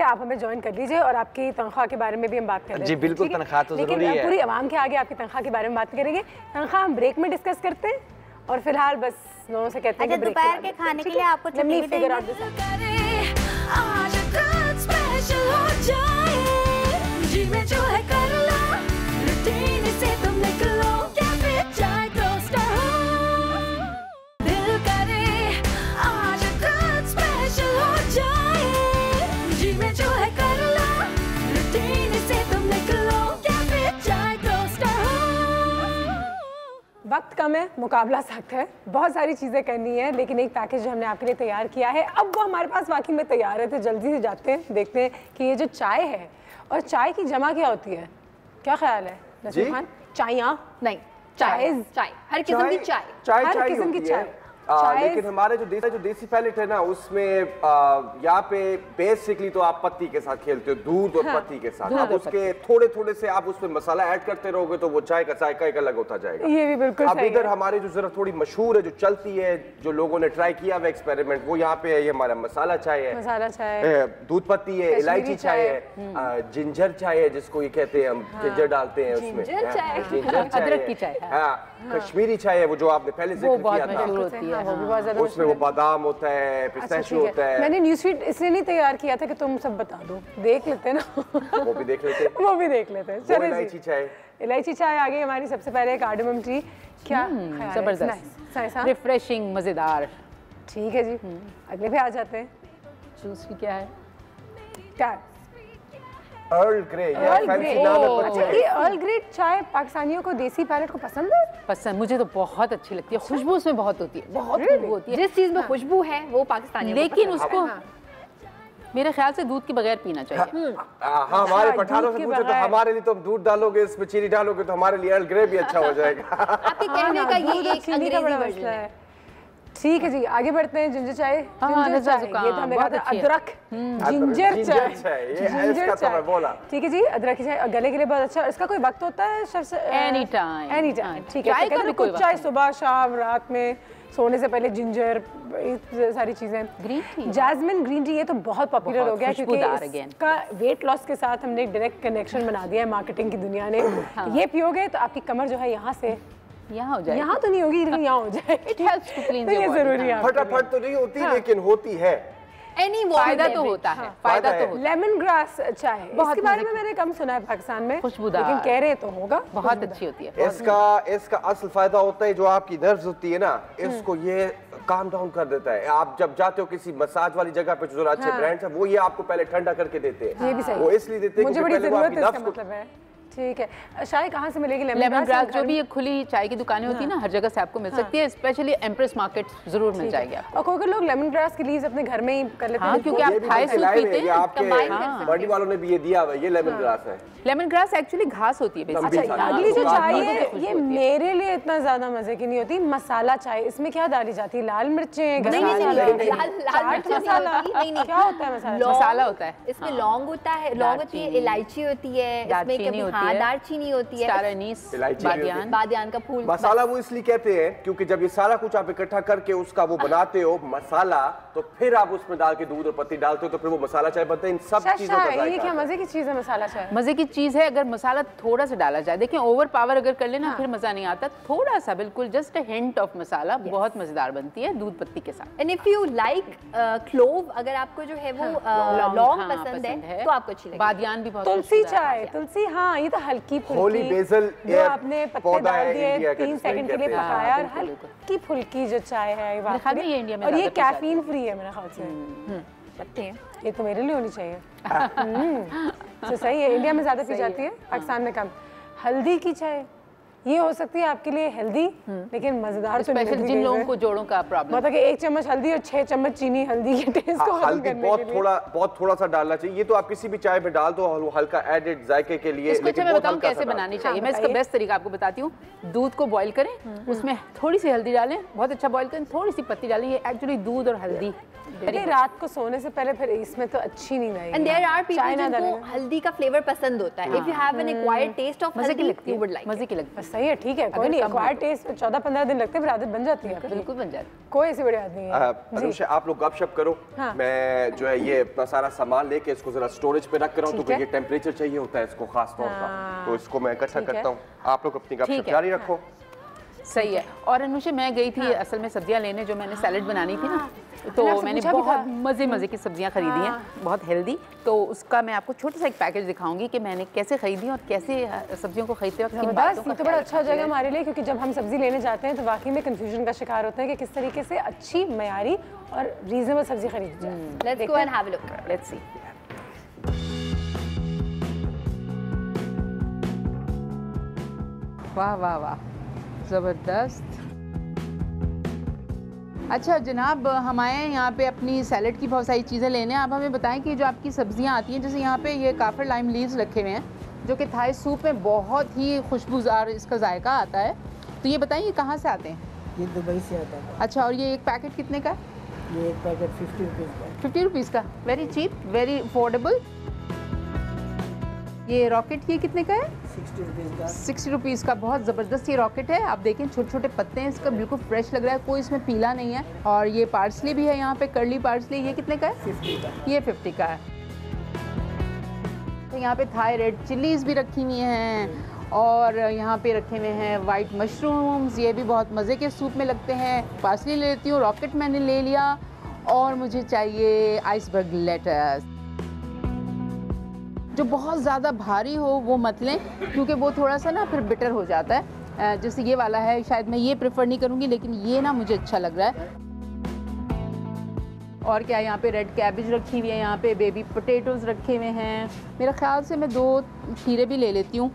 आप हमें ज्वाइन कर लीजिए और आपकी तनख्वाह के बारे में भी हम बात करेंगे। जी बिल्कुल, तनख्वाह तो जरूरी है। लेकिन पूरी आवाम के आगे आपकी तनख्वाह के बारे में बात करेंगे। तनख्वाह हम ब्रेक में डिस्कस करते हैं और फिलहाल बस दोनों से कहते हैं दोपहर के खाने के लिए आपको छुट्टी वक्त कम है, मुकाबला सख्त है, बहुत सारी चीज़ें करनी है, लेकिन एक पैकेज जो हमने आपके लिए तैयार किया है अब वो हमारे पास वाकई में तैयार है। तो जल्दी से जाते हैं, देखते हैं कि ये जो चाय है, और चाय की जमा क्या होती है, क्या ख्याल है नसीम खान? चाय नहीं, चाय हर किस्म की चाय, हर किस्म की चाय। लेकिन हमारे जो देसी पैलेट है ना, उसमें यहाँ पे बेसिकली तो आप पत्ती के साथ खेलते हो, दूध और पत्ती के साथ। अब उसके थोड़े थोड़े से आप उसमें मसाला ऐड करते रहोगे तो वो चाय का एक अलग होता जाएगा। ये भी बिल्कुल अब इधर हमारे जो जरा थोड़ी मशहूर है, जो चलती है, जो लोगों ने ट्राई किया हुआ एक्सपेरिमेंट, वो यहाँ पे है। ये हमारा मसाला चाय है, दूध पत्ती है, इलायची चाय है, जिंजर चाय है जिसको ये कहते हैं, हम जिंजर डालते हैं उसमें, अदरक की चाय, कश्मीरी चाय है वो जो आपने पहले जिक्र किया था, उसमें वो बादाम होता है, पिस्ताशियो होता है। मैंने न्यूज़ फीड इसलिए नहीं तैयार किया था कि तुम सब बता दो, देख लेते ना। वो भी देख लेते चलो, इलायची चाय आ गई हमारी। सबसे पहले कार्डमम टी, क्या जबरदस्त, रिफ्रेशिंग, मजेदार। ठीक है जी, अगले पे आ जाते हैं। जूस की क्या है? क्या अर्ल ग्रे। अच्छा, ये अर्ल ग्रे चाय पाकिस्तानियों को, देसी पैलेट को पसंद है? पसंद, मुझे तो बहुत अच्छी लगती है। खुशबू उसमें बहुत होती है, बहुत खुशबू होती है। जिस चीज में खुशबू है वो पाकिस्तानी, लेकिन उसको मेरे ख्याल से दूध के बगैर पीना चाहिए। हाँ, हमारे पठानों से पूछो तो हमारे लिए तो दूध डालोगे, इसमें चीनी डालोगे तो हमारे लिए अर्ल ग्रे भी अच्छा हो जाएगा। आपके कहने का ये एक अंग्रेजी वर्जन है। ठीक है जी, आगे बढ़ते हैं। जिंजर चाय, जिंजर चाय, ये तो हमें अदरक जिंजर चाय, बोला ठीक है जी। अदरक की चाय गले के लिए बहुत अच्छा। इसका कोई वक्त होता है? Any time. ठीक है, कुछ चाय सुबह शाम रात में सोने से पहले जिंजर, सारी चीजें। Green tea, jasmine green tea, ये तो बहुत पॉपुलर हो गया क्योंकि इसका वेट लॉस के साथ हमने एक डायरेक्ट कनेक्शन बना दिया है मार्केटिंग की दुनिया ने। ये पियोगे तो आपकी कमर जो है यहाँ से यहाँ हो जाए, यहाँ तो नहीं होगी लेकिन यहाँ हो जाए। इट हेल्प्स टू क्लीन ये जरूरी है। फटाफट तो नहीं होती लेकिन होती है। फायदा तो होता है, फायदा तो होता है। लेमन ग्रास चाय, इसके बारे में मैंने कम सुना है पाकिस्तान में, खुशबूदार, लेकिन कह रहे तो होगा बहुत अच्छी होती है। इसका असल फायदा होता है जो आपकी नर्व्स होती है ना, इसको ये काम डाउन कर देता है। आप जब जाते हो किसी मसाज वाली जगह पे जो अच्छे ब्रांड्स है, वो ये आपको पहले ठंडा करके देते हैं। वो इसलिए देते हैं मुझे बड़ी जरूरत है, इसका मतलब है। ठीक है, चाय कहाँ से मिलेगी? लेमन ग्रास जो भी खुली चाय की दुकानें होती है ना, हर जगह से आपको मिल सकती है। स्पेशली एम्प्रेस मार्केट जरूर मिल जाएगी आपको। और कोई लोग लेमन ग्रास की लीव्स अपने घर में ही कर लेते हैं, क्योंकि आप थाई सूप पीते हैं। आपके बॉडी वालों ने भी ये दिया हुआ है, ये लेमन ग्रास है। लेमन ग्रास एक्चुअली घास होती है। अच्छा, अगली जो चाय है ये मेरे लिए इतना ज्यादा मजे की नहीं होती। मसाला चाय, इसमें क्या डाली जाती है? लाल मिर्चें, क्या होता है? मसाला होता है, इसमें लौंग होता है, लौंग होती है, इलायची होती है, इसमें कभी दालचीनी होती है, बादियान का फूल। मसाला वो इसलिए कहते हैं क्योंकि जब ये सारा कुछ आप इकट्ठा करके उसका वो बनाते हो मसाला, तो फिर आप उसमें डाल के दूध और पत्ती डालते हो तो फिर वो मसाला चाय बनता है। इन सब चीजों का जायका। ये क्या मजे की चीज है मसाला चाय? मजे की चीज है अगर मसाला थोड़ा सा डाला जाए। देखिए ओवर पावर अगर कर लेना फिर मजा नहीं आता। थोड़ा सा, बिल्कुल जस्ट अ हिंट ऑफ मसाला, बहुत मजेदार बनती है दूध पत्ती के साथ। And if you like clove, अगर आपको जो है वो लौंग पसंद है तो आपको अच्छी लगेगी। बादियान भी बहुत। तुलसी चाय, तुलसी, हाँ ये तो हल्की होली बेसल जो आपने पत्ते डाल दिए, 3 सेकंड के लिए पकाया और हल्की फुल्की जो चाय है ये इंडिया में, और ये कैफीन फ्री है मेरे ख्याल से। पत्ते हैं, ये तो मेरे लिए होनी चाहिए। तो सही है, इंडिया में ज्यादा पी जाती है, पाकिस्तान में कम। हल्दी की चाय ये हो सकती है आपके लिए हेल्दी, लेकिन मजेदार तो नहीं। जिन लोगों को जोड़ों का प्रॉब्लम, मतलब कि 1 चम्मच हल्दी और 6 चम्मच चीनी हल्दी के टेस्ट को हल्दी बहुत थोड़ा सा डालना चाहिए। ये तो आप किसी भी चाय में डाल दो, हल्का एडेड जायके के लिए। इसको मैं बताऊं कैसे बनानी चाहिए। मैं इसका बेस्ट तरीका आपको बताती हूँ। दूध को बॉईल करें, उसमें थोड़ी सी हल्दी डालें, बहुत अच्छा बॉईल करें, थोड़ी सी पत्ती डालें। ये एक्चुअली दूध और हल्दी रात को सोने से पहले फिर इसमें तो अच्छी नहीं आएगी। एंड देयर आर पीपल जिनको हल्दी का फ्लेवर पसंद होता है। If you have an acquired taste of हल्दी, यू वुड लाइक, मजे की लगती है। सही है, ठीक है, कोई नहीं। एक्वायर्ड टेस्ट 14-15 दिन लगते हैं, फिर आदत बन जाती है। बिल्कुल बन जाती है, कोई ऐसी बड़ी आदत नहीं है। अनुषा, आप लोग गपशप करो। मैं जो है ये अपना सारा सामान लेके इसको जरा स्टोरेज पे रख कर रहा हूँ, तो ये टेम्परेचर चाहिए होता है इसको खास तौर पर, तो इसको मैं इकट्ठा करता हूँ। आप लोग अपनी गपशप जारी रखो। सही है। और अनुषा, मैं गई थी असल में सब्जियां लेने, जो मैंने सैलेड बनानी थी ना, तो मैंने बहुत मज़े की सब्जियां खरीदी हैं, बहुत हेल्दी। तो उसका मैं आपको छोटा सा एक पैकेज दिखाऊंगी कि मैंने कैसे खरीदी और कैसे सब्जियों को खरीदते वक्त किन बातों का। तो बड़ा अच्छा हो जाएगा हमारे लिए, क्योंकि जब हम सब्जी लेने जाते हैं तो वाकई में कंफ्यूजन का शिकार होते हैं कि किस तरीके से अच्छी, मयारी और रीजनेबल सब्जी खरीदी जाए। Let's go and have a look, let's see. वाह वाह वाह, ज़बरदस्त। अच्छा जनाब, हम आए हैं यहाँ पे अपनी सैलेड की बहुत सारी चीज़ें लेने। आप हमें बताएं कि जो आपकी सब्जियाँ आती हैं, जैसे यहाँ पे ये काफर लाइम लीव्स रखे हुए हैं, जो कि थाई सूप में बहुत ही खुशबूदार इसका जायका आता है। तो ये बताएं, ये कहाँ से आते हैं? ये दुबई से आता है। अच्छा, और ये एक पैकेट कितने का? ये एक पैकेट 50 रुपीज़ का। 50 रुपीज़ का, वेरी चीप, वेरी अफोर्डेबल। ये रॉकेट ये कितने का है? 60 रुपीज़ का। 60 रुपीज़ का, बहुत ज़बरदस्त ये रॉकेट है। आप देखें छोटे छोटे पत्ते हैं इसका, बिल्कुल फ्रेश लग रहा है, कोई इसमें पीला नहीं है। और ये पार्सली भी है यहाँ पे, कर्ली पार्सली, ये कितने का है? 50 का। ये 50 का है। तो यहाँ पे थाई रेड चिलीज़ भी रखी हुई हैं, और यहाँ पे रखे हुए हैं वाइट मशरूम्स, ये भी बहुत मज़े के सूप में लगते हैं। पार्सली ले लेती हूँ, रॉकेट मैंने ले लिया, और मुझे चाहिए आइसबर्ग लेटस। जो बहुत ज़्यादा भारी हो वो मत लें, क्योंकि वो थोड़ा सा ना फिर बिटर हो जाता है। जैसे ये वाला है, शायद मैं ये प्रेफर नहीं करूँगी, लेकिन ये ना मुझे अच्छा लग रहा है। और क्या, यहाँ पे रेड कैबेज रखी हुई है, यहाँ पे बेबी पोटैटोज़ रखे हुए हैं। मेरा ख्याल से मैं 2 खीरे भी ले लेती हूँ।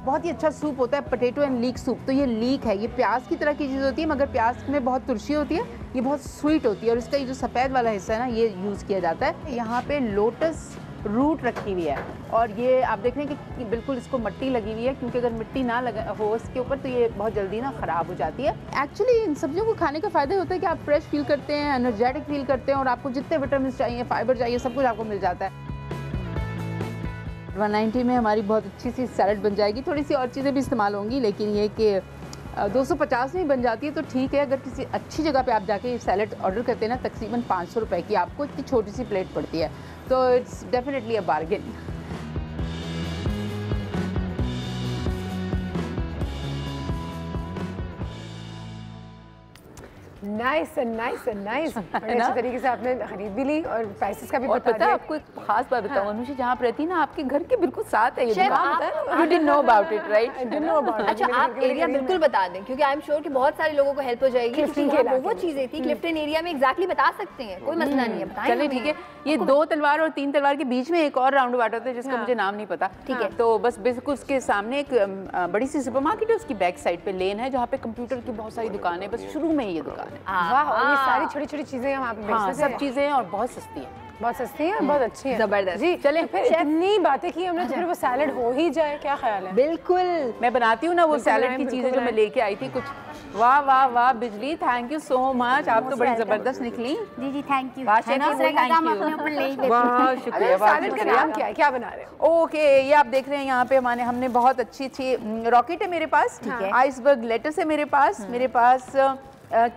बहुत ही अच्छा सूप होता है पोटैटो एंड लीक सूप। तो ये लीक है, ये प्याज की तरह की चीज़ होती है, मगर प्याज में बहुत तुरशी होती है, ये बहुत स्वीट होती है और इसका ये जो सफ़ेद वाला हिस्सा है ना, ये यूज़ किया जाता है। यहाँ पे लोटस रूट रखी हुई है और ये आप देख रहे हैं कि बिल्कुल इसको मिट्टी लगी हुई है, क्योंकि अगर मिट्टी ना लगा हो इसके ऊपर तो ये बहुत जल्दी ना ख़राब हो जाती है। एक्चुअली इन सब्जियों को खाने का फ़ायदा होता है कि आप फ्रेश फील करते हैं, एनर्जेटिक फील करते हैं और आपको जितने विटामिन चाहिए, फाइबर चाहिए, सब कुछ आपको मिल जाता है। 190 में हमारी बहुत अच्छी सी सैलड बन जाएगी। थोड़ी सी और चीज़ें भी इस्तेमाल होंगी, लेकिन ये कि 250 में बन जाती है तो ठीक है। अगर किसी अच्छी जगह पे आप जाके सैलड ऑर्डर करते हैं ना, तकरीबन 500 रुपए की आपको इतनी छोटी सी प्लेट पड़ती है, तो it's definitely a bargain. Nice nice बड़े अच्छे तरीके से आपने खरीद भी ली और प्राइसेस का भी और बता पता है आपको एक खास बात बताऊं, अनुषा जहाँ आप रहती है ना, आपके घर के बिल्कुल साथ है ये दुकान। You didn't know about it, right? I didn't know about it. अच्छा, आप एरिया बिल्कुल बता दें, क्योंकि आई एम श्योर कि बहुत सारे लोगों को हेल्प हो जाएगी, क्योंकि वो चीजें थी क्लिफ्टन एरिया में एग्जैक्टली बता सकते हैं, कोई मसला नहीं है, बताएं। चलिए ठीक है, ये 2 तलवार और 3 तलवार के बीच में एक और राउंड अबाउट होता है जिसका मुझे नाम नहीं पता, ठीक है? तो बस बिल्कुल उसके सामने एक बड़ी सी सुपरमार्केट है, उसकी बैक साइड पे लेन है जहाँ पे कंप्यूटर की बहुत सारी दुकान है, बस शुरू में ही ये दुकान है। वाह, ये सारी छोटी-छोटी चीजें हम आप बेचते हैं। सब चीजें हैं और बहुत सस्ती हैं, बहुत सस्ती है, बहुत अच्छी है, जबरदस्त। जी चले फिर इतनी बातें की हमने, तो फिर वो सैलड हो ही जाए, क्या ख्याल है? बिल्कुल, मैं बनाती हूँ ना वो सैलड की चीजें जो मैं लेके आई थी कुछ। वाह वाह वाह बिजली, थैंक यू सो मच, आप तो बड़ी जबरदस्त निकली। जी जी थैंक यू। वाह शुक्रिया। सैलड का नाम क्या है, क्या बना रहे हो? ओके, ये आप देख रहे हैं यहाँ पे हमने बहुत अच्छी रॉकेट है मेरे पास, आइसबर्ग लेटस है मेरे पास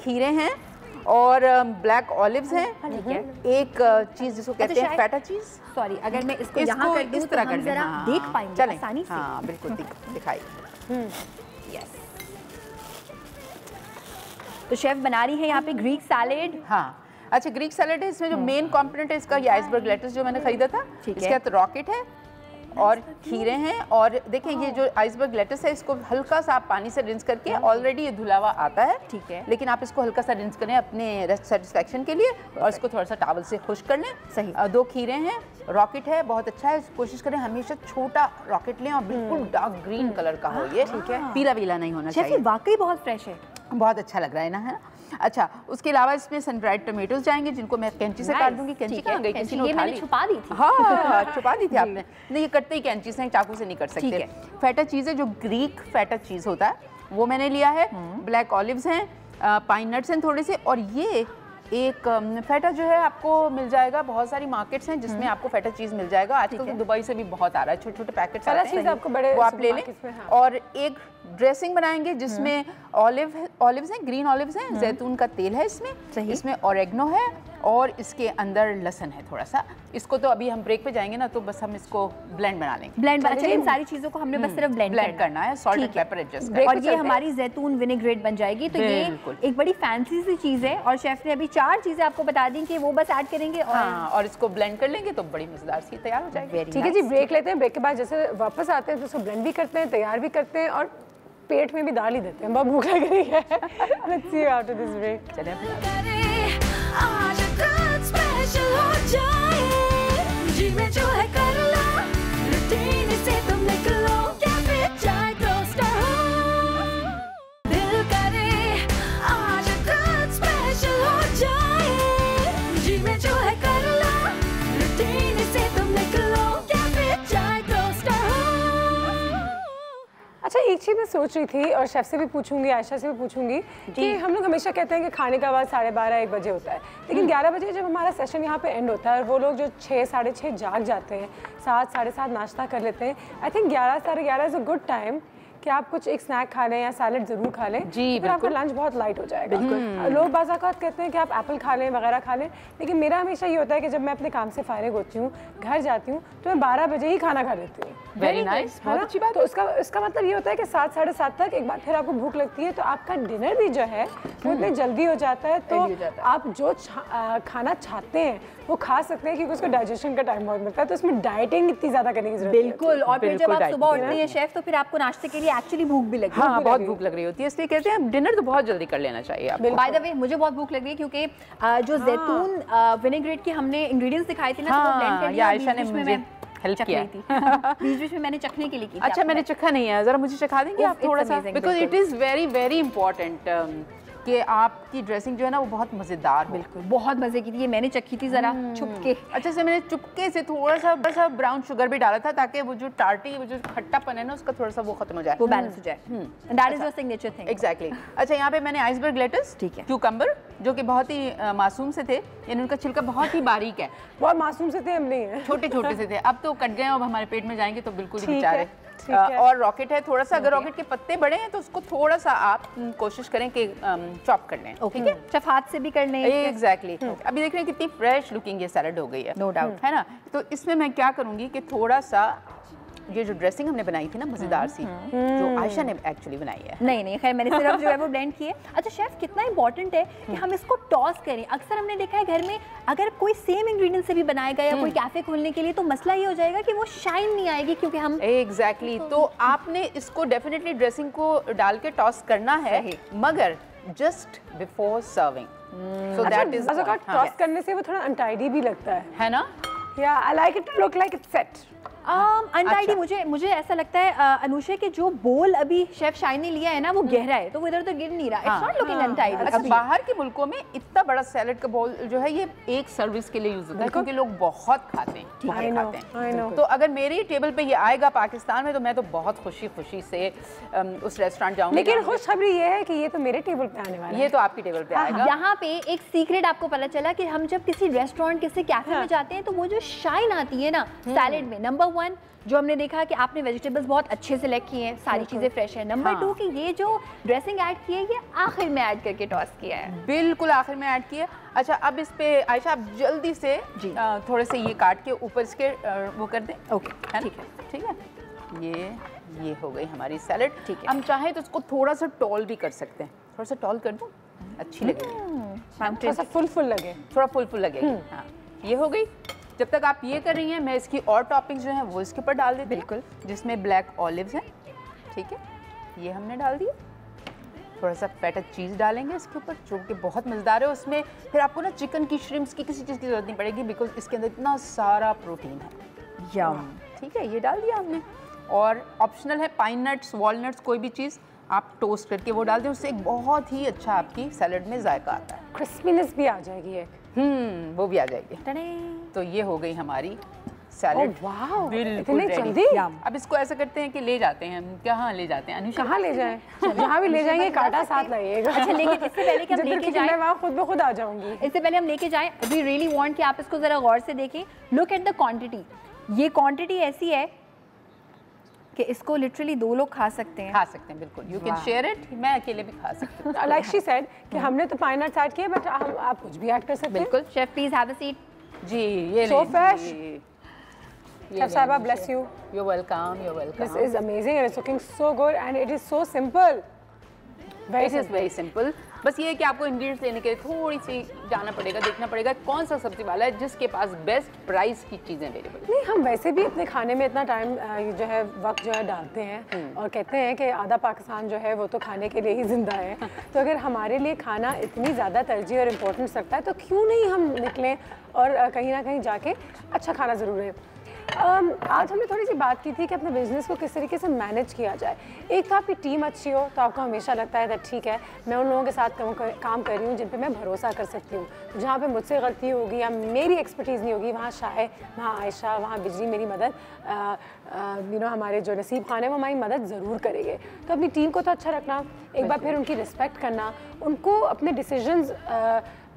खीरे हैं और ब्लैक ऑलिव्स हैं, ठीक है? एक चीज जिसको कहते हैं फेटा चीज। सॉरी, अगर मैं इसको यहाँ कर दूँ तो हम जरा देख पाएंगे आसानी से। हाँ बिल्कुल दिखाइए। यस, तो शेफ बना रही है यहाँ पे ग्रीक सैलेड। हाँ अच्छा, ग्रीक सैलेड है, इसमें जो मेन कंपोनेंट है इसका ये आइसबर्ग लेटस जो मैंने खरीदा था, इसके साथ रॉकेट है और खीरे हैं। और देखें ये जो आइसबर्ग लेटस है इसको हल्का सा आप पानी से रिंस करके, ऑलरेडी ये धुला हुआ आता है, ठीक है, लेकिन आप इसको हल्का सा रिंस करें अपने सेटिस्फेक्शन के लिए और इसको थोड़ा सा टॉवल से खुश कर लें। सही। 2 खीरे हैं, रॉकेट है, बहुत अच्छा है, कोशिश करें हमेशा छोटा रॉकेट लें और बिल्कुल डार्क ग्रीन कलर का हो ये, ठीक है, पीला पीला नहीं होना चाहिए। वाकई बहुत फ्रेश है, बहुत अच्छा लग रहा है ना, है? अच्छा, उसके अलावा इसमें सन ड्राइड टमेटोज जाएंगे जिनको मैं कैंची से काट दूंगी। कैंची कहाँ गई? किसी ने उठा ली? छुपा दी थी। हाँ छुपा दी थी आपने। नहीं, ये कटते ही कैंची से, चाकू से नहीं कट सकते। फेटा चीज़ है, जो ग्रीक फेटा चीज़ होता है वो मैंने लिया है। ब्लैक ऑलिव्स हैं, पाइन नट्स हैं थोड़े से, और ये एक फेटा जो है आपको मिल जाएगा, बहुत सारी मार्केट्स हैं जिसमें आपको फेटा चीज़ मिल जाएगा। आजकल तो दुबई से भी बहुत आ रहा है, छोटे छोटे पैकेट्स आते हैं, आपको बड़े वो आप ले लें। और एक ड्रेसिंग बनाएंगे जिसमें ऑलिव्स हैं, ग्रीन ऑलिव्स हैं, जैतून का तेल है इसमें ऑरेगनो है और इसके अंदर लहसुन है थोड़ा सा। इसको तो अभी हम ब्रेक पे जाएंगे ना, तो बस हम इसको ब्लेंड बना लेंगे। अच्छा, इन सारी चीज़ों को हमने बस सिर्फ ब्लेंड करना है, सॉल्ट एंड पेपर एडजस्ट करना, और ये हमारी जैतून विनेग्रेट बन जाएगी। तो ये एक बड़ी फैंसी सी चीज़ है और शेफ ने अभी 4 चीज़ें आपको बता दी कि वो बस ऐड करेंगे और इसको ब्लेंड कर लेंगे तो बड़ी मजेदार सी तैयार हो जाएगी। ठीक है जी, ब्रेक लेते हैं। ब्रेक के बाद जैसे वापस आते हैं तो उसको ब्लेंड भी करते हैं, तैयार भी करते हैं और पेट में भी डाल ही देते हैं। बहुत भूख लग रही है। Let's see you after this break. चलिए आज कुछ स्पेशल हो जाए, जी में जो है कर लो, रूटीन से तुम निकलो, कैफे चाय टोस्टर हो, दिल करे आज कुछ स्पेशल हो जाए, जी में जो है कर लो, रूटीन से तुम निकलो, कैफे चाय टोस्टर हो। अच्छा, एक चीज़ मैं सोच रही थी और शेफ से भी पूछूंगी, आयशा से भी पूछूंगी कि हम लोग हमेशा कहते हैं कि खाने का वक्त 12:30-1 बजे होता है, लेकिन 11 बजे जब हमारा सेशन यहाँ पे एंड होता है और वो लोग जो 6 साढ़े 6 जाग जाते हैं, 7 साढ़े 7 नाश्ता कर लेते हैं, आई थिंक 11 साढ़े 11 इज़ अ गुड टाइम कि आप कुछ एक स्नैक खा लें या सैलड ज़रूर खा लें। जी, फिर आपका लंच बहुत लाइट हो जाएगा। लोग बाज़ औक़ात कहते हैं कि आप एप्पल खा लें वगैरह खा लें, लेकिन मेरा हमेशा ये होता है कि जब मैं अपने काम से फारिग होती हूँ, घर जाती हूँ, तो मैं 12 बजे ही खाना खा लेती हूँ। वेरी नाइस, बहुत अच्छी बात। तो इसका मतलब ये होता है कि 7 साढ़े 7 तक एक बार फिर आपको भूख लगती है, तो आपका डिनर भी जो है वो इतनी जल्दी हो जाता है, तो आप जो खाना चाहते हैं वो खा सकते हैं, क्योंकि उसको डाइजेशन का टाइम बहुत मिलता है। तो इसमें डाइटिंग इतनी ज़्यादा करने की ज़रूरत है। बिल्कुल। और फिर जब आप सुबह उठते हैं शेफ, तो फिर आपको नाश्ते के लिए एक्चुअली भूख भी लगती है। हाँ, बहुत भूख लग रही होती है, इसलिए कहते हैं डिनर तो बहुत जल्दी कर लेना चाहिए आपको। बाय द वे, मुझे बहुत भूख लग रही है क्योंकि जो जैतून विनेग्रेट के हमने इंग्रेडिएंट्स दिखाए थे ना, तो वो ब्लेंड कर लिया। आयशा ने मुझे हेल्प किया थी। बीच बीच में मैंने चखने के लिए की। अच्छा, मैंने चखा नहीं है, जरा मुझे चखा देंगे आप थोड़ा सा, because it is very very important कि आपकी ड्रेसिंग जो है ना वो बहुत मज़ेदार। बिल्कुल, बहुत मज़े की थी ये, मैंने चखी थी ज़रा चुपके। अच्छा से मैंने चुपके से थोड़ा सा ब्राउन शुगर भी डाला था ताकि वो जो टार्टी, वो जो खट्टापन है ना उसका थोड़ा सा वो खत्म हो जाए, वो बैलेंस हो जाए। That is your signature thing. Exactly. अच्छा, यहाँ पे मैंने आइसबर्ग लेटस, ठीक है, क्यूकम्बर जो कि बहुत ही मासूम से थे, यानी उनका छिलका बहुत ही बारीक है। बहुत मासूम से थे हम नहीं है, छोटे छोटे से थे, अब तो कट गए, अब हमारे पेट में जाएंगे तो बिल्कुल ही बेचारे। और रॉकेट है थोड़ा सा, अगर रॉकेट के पत्ते बड़े हैं तो उसको थोड़ा सा आप कोशिश करें कि चॉप कर लें, ठीक है, सिर्फ हाथ से भी कर लें। एग्जैक्टली। अभी देख रहे हैं कितनी फ्रेश लुकिंग ये सैलड हो गई है, नो डाउट, है ना। तो इसमें मैं क्या करूंगी कि थोड़ा सा ये जो ड्रेसिंग हमने बनाई थी ना मजेदार सी, जो आयशा ने एक्चुअली बनाई है, नहीं खैर मैंने सिर्फ जो है वो ब्लेंड किए। अच्छा शेफ, कितना इंपॉर्टेंट है कि हम इसको टॉस करें। अक्सर हमने देखा है घर में अगर कोई सेम इंग्रेडिएंट से भी बनाएगा या कोई कैफे खोलने के लिए, तो मसला ये हो जाएगा कि वो शाइन नहीं आएगी क्योंकि हम एग्जैक्टली तो आपने इसको डेफिनेटली ड्रेसिंग को डाल के टॉस करना है, मगर just before serving. So that is toss करने से वो थोड़ा अनटाइडी भी लगता है ना। या I like it to look like it's set. Untidy मुझे ऐसा लगता है अनुषा के जो बोल अभी शेफ शाइन ने लिया है ना वो गहरा है, तो वो इधर उधर गिर नहीं रहा। It's not looking untidy. अच्छा, बाहर के मुल्कों में इतना बड़ा सैलेड का बोल जो है ये एक सर्विस के लिए यूज होता है क्योंकि लोग बहुत खाते हैं। तो अगर मेरी टेबल पे ये आएगा पाकिस्तान में तो मैं तो बहुत खुशी से उस रेस्टोरेंट जाऊंगी। लेकिन खुशखबरी ये है कि ये तो मेरे टेबल पे आने वाला है। ये तो आपकी टेबल पे आएगा। यहाँ पे एक सीक्रेट आपको पता चला कि हम जब किसी रेस्टोरेंट किसी कैफे में जाते हैं तो वो जो शाइन आती है ना सैलेड में, नंबर 1 जो हमने देखा कि आपने वेजिटेबल्स बहुत अच्छे से सेलेक्ट किए हैं, सारी चीजें फ्रेश हैं। नंबर 2 कि ये जो ड्रेसिंग ऐड की है ये आखिर में ऐड करके टॉस किया है, बिल्कुल आखिर में ऐड किया। अच्छा, अब इस पे आयशा आप जल्दी से थोड़े से ये काट के ऊपर इसके वो कर दें। ओके, ठीक है। ये हो गई हमारी सैलेड। ठीक है, हम चाहें तो इसको थोड़ा सा टॉल भी कर सकते हैं। थोड़ा सा टॉल कर दूं, अच्छी लगेगी, थोड़ा सा फुल लगे, थोड़ा फुल लगेगी। हाँ, ये हो गई। जब तक आप ये कर रही हैं मैं इसकी और टॉपिंग्स जो हैं वो इसके ऊपर डाल देती हूँ। बिल्कुल, जिसमें ब्लैक ऑलिव्स हैं, ठीक है, ये हमने डाल दिया। थोड़ा सा फैटेड चीज़ डालेंगे इसके ऊपर जो कि बहुत मज़ेदार है। उसमें फिर आपको ना चिकन की, श्रिम्प्स की, किसी चीज़ की ज़रूरत नहीं पड़ेगी बिकॉज इसके अंदर इतना सारा प्रोटीन है। यम, ठीक है, ये डाल दिया हमने। और ऑप्शनल है पाइन नट्स, वॉलनट्स, कोई भी चीज़ आप टोस्ट करके वो डाल दें, उससे एक बहुत ही अच्छा आपकी सैलड में जायका आता है, क्रिस्पीनेस भी आ जाएगी एक। वो भी आ जाएगी। तो ये हो गई हमारी सैलड। इतनी जल्दी। अब इसको ऐसा करते हैं कि ले जाते हैं हम। कहाँ ले जाते हैं अनुषा? कहाँ ले जाएं? जहाँ भी ले जाएंगे कांटा साथ लाइएगा। अच्छा, लेकिन इससे पहले कि हम लेके जाएं, मैं वहाँ खुद ब खुद आ जाऊंगी। इससे पहले हम लेके जाएं, वी रियली वांट कि आप इसको जरा गौर से देखें। Look at the quantity. ये क्वांटिटी ऐसी है कि इसको लिटरली 2 लोग खा सकते हैं। बिल्कुल, यू कैन शेयर इट। मैं अकेले भी खा सकती हूँ। लाइक शी सेड कि हमने तो पाइन नट्स ऐड किए, बट आप कुछ भी ऐड कर सकते हैं। बिल्कुल chef, please have a seat. जी, ये सो फ्रेश। शेफ साहिबा, bless you. You are welcome. This is amazing and it's looking so good and it is so simple. Very simple. बस ये है कि आपको इंग्रेडिएंट्स लेने के लिए थोड़ी सी जाना पड़ेगा, देखना पड़ेगा कौन सा सब्जी वाला है जिसके पास बेस्ट प्राइस की चीज़ें अवेलेबल। नहीं, हम वैसे भी अपने खाने में इतना टाइम जो है वक्त जो है डालते हैं और कहते हैं कि आधा पाकिस्तान जो है वो तो खाने के लिए ही जिंदा है। तो अगर हमारे लिए खाना इतनी ज़्यादा तरजीह और इम्पोर्टेंस रखता है तो क्यों नहीं हम निकलें और कहीं ना कहीं जाके अच्छा खाना ज़रूर है। आज हमने थोड़ी सी बात की थी कि अपने बिजनेस को किस तरीके से मैनेज किया जाए। एक तो आपकी टीम अच्छी हो तो आपको हमेशा लगता है कि ठीक है, मैं उन लोगों के साथ काम कर रही हूँ जिन पे मैं भरोसा कर सकती हूँ। जहाँ पे मुझसे गलती होगी या मेरी एक्सपर्टीज़ नहीं होगी, वहाँ शाहे, वहाँ आयशा, वहाँ बिजली मेरी मदद हमारे जो नसीब खान है वो हमारी मदद ज़रूर करेंगे। तो अपनी टीम को तो अच्छा रखना, एक बार फिर उनकी रिस्पेक्ट करना, उनको अपने डिसीजंस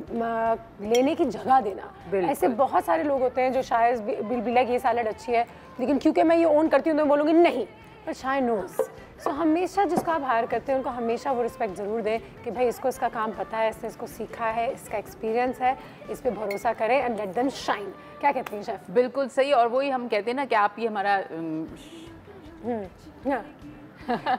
लेने की जगह देना। ऐसे बहुत सारे लोग होते हैं जो शायद बिल लाइक ये सैलड अच्छी है, लेकिन क्योंकि मैं ये ओन करती हूँ तो बोलूँगी नहीं, पर शायद नोज़। सो हमेशा जिसको आप हायर करते हैं उनको हमेशा वो रिस्पेक्ट ज़रूर दें कि भाई इसको इसका काम पता है, इसने इसको सीखा है, इसका एक्सपीरियंस है, इस पर भरोसा करें एंड लेट देम शाइन। क्या कहते हैं शेफ? बिल्कुल सही। और वही हम कहते हैं ना कि आप ये हमारा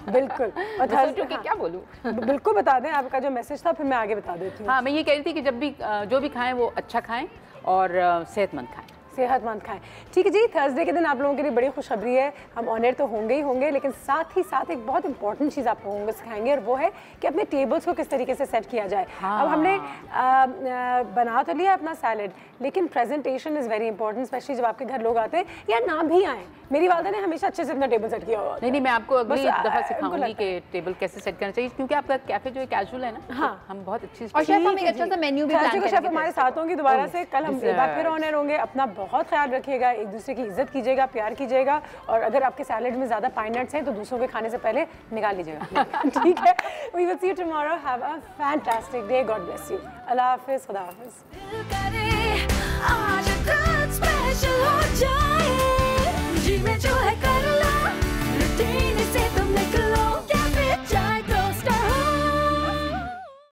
बिल्कुल। और क्या बोलूँ, बिल्कुल बता दें आपका जो मैसेज था, फिर मैं आगे बता देती हूँ। हाँ, मैं ये कह रही थी कि जब भी जो भी खाएं वो अच्छा खाएं और सेहतमंद खाएं। सेहतमंद खाएं। ठीक है जी, थर्सडे के दिन आप लोगों के लिए बड़ी खुशखबरी है, हम ऑनर तो होंगे ही होंगे, लेकिन साथ ही साथ एक बहुत इंपॉर्टेंट चीज़ आप लोगों को सिखाएंगे और वो है कि अपने टेबल्स को किस तरीके से सेट किया जाए। अब हमने बना तो लिया अपना सैलड, लेकिन presentation is very important, specially जब आपके घर लोग आते हैं या ना भी आए। मेरी वालदा ने हमेशा अच्छे से अपना टेबल सेट किया हुआ। नहीं, मैं आपको अगली दफ़ा सिखाऊंगी कि टेबल कैसे सेट करना चाहिए, क्योंकि आपका कैफे जो है कैजुअल है ना। हाँ, हम बहुत अच्छी और शेफ हम एक अच्छा सा मेन्यू भी प्लान करेंगे। शेफ हमारे साथ होंगे दोबारा से, कल हम एक बार फिर ऑनर होंगे। अपना बहुत ख्याल रखिएगा, एक दूसरे की इज्जत कीजिएगा, प्यार कीजिएगा, और अगर आपके सैलेड में ज़्यादा पाइन नट्स हैं तो दूसरों के खाने से पहले निकाल लीजिएगा। ठीक है, we will see you tomorrow, have a fantastic day, God bless you, अल्लाह हाफिज़, खुदा हाफिज़। आज कुछ स्पेशल हो जाए, जी में जो है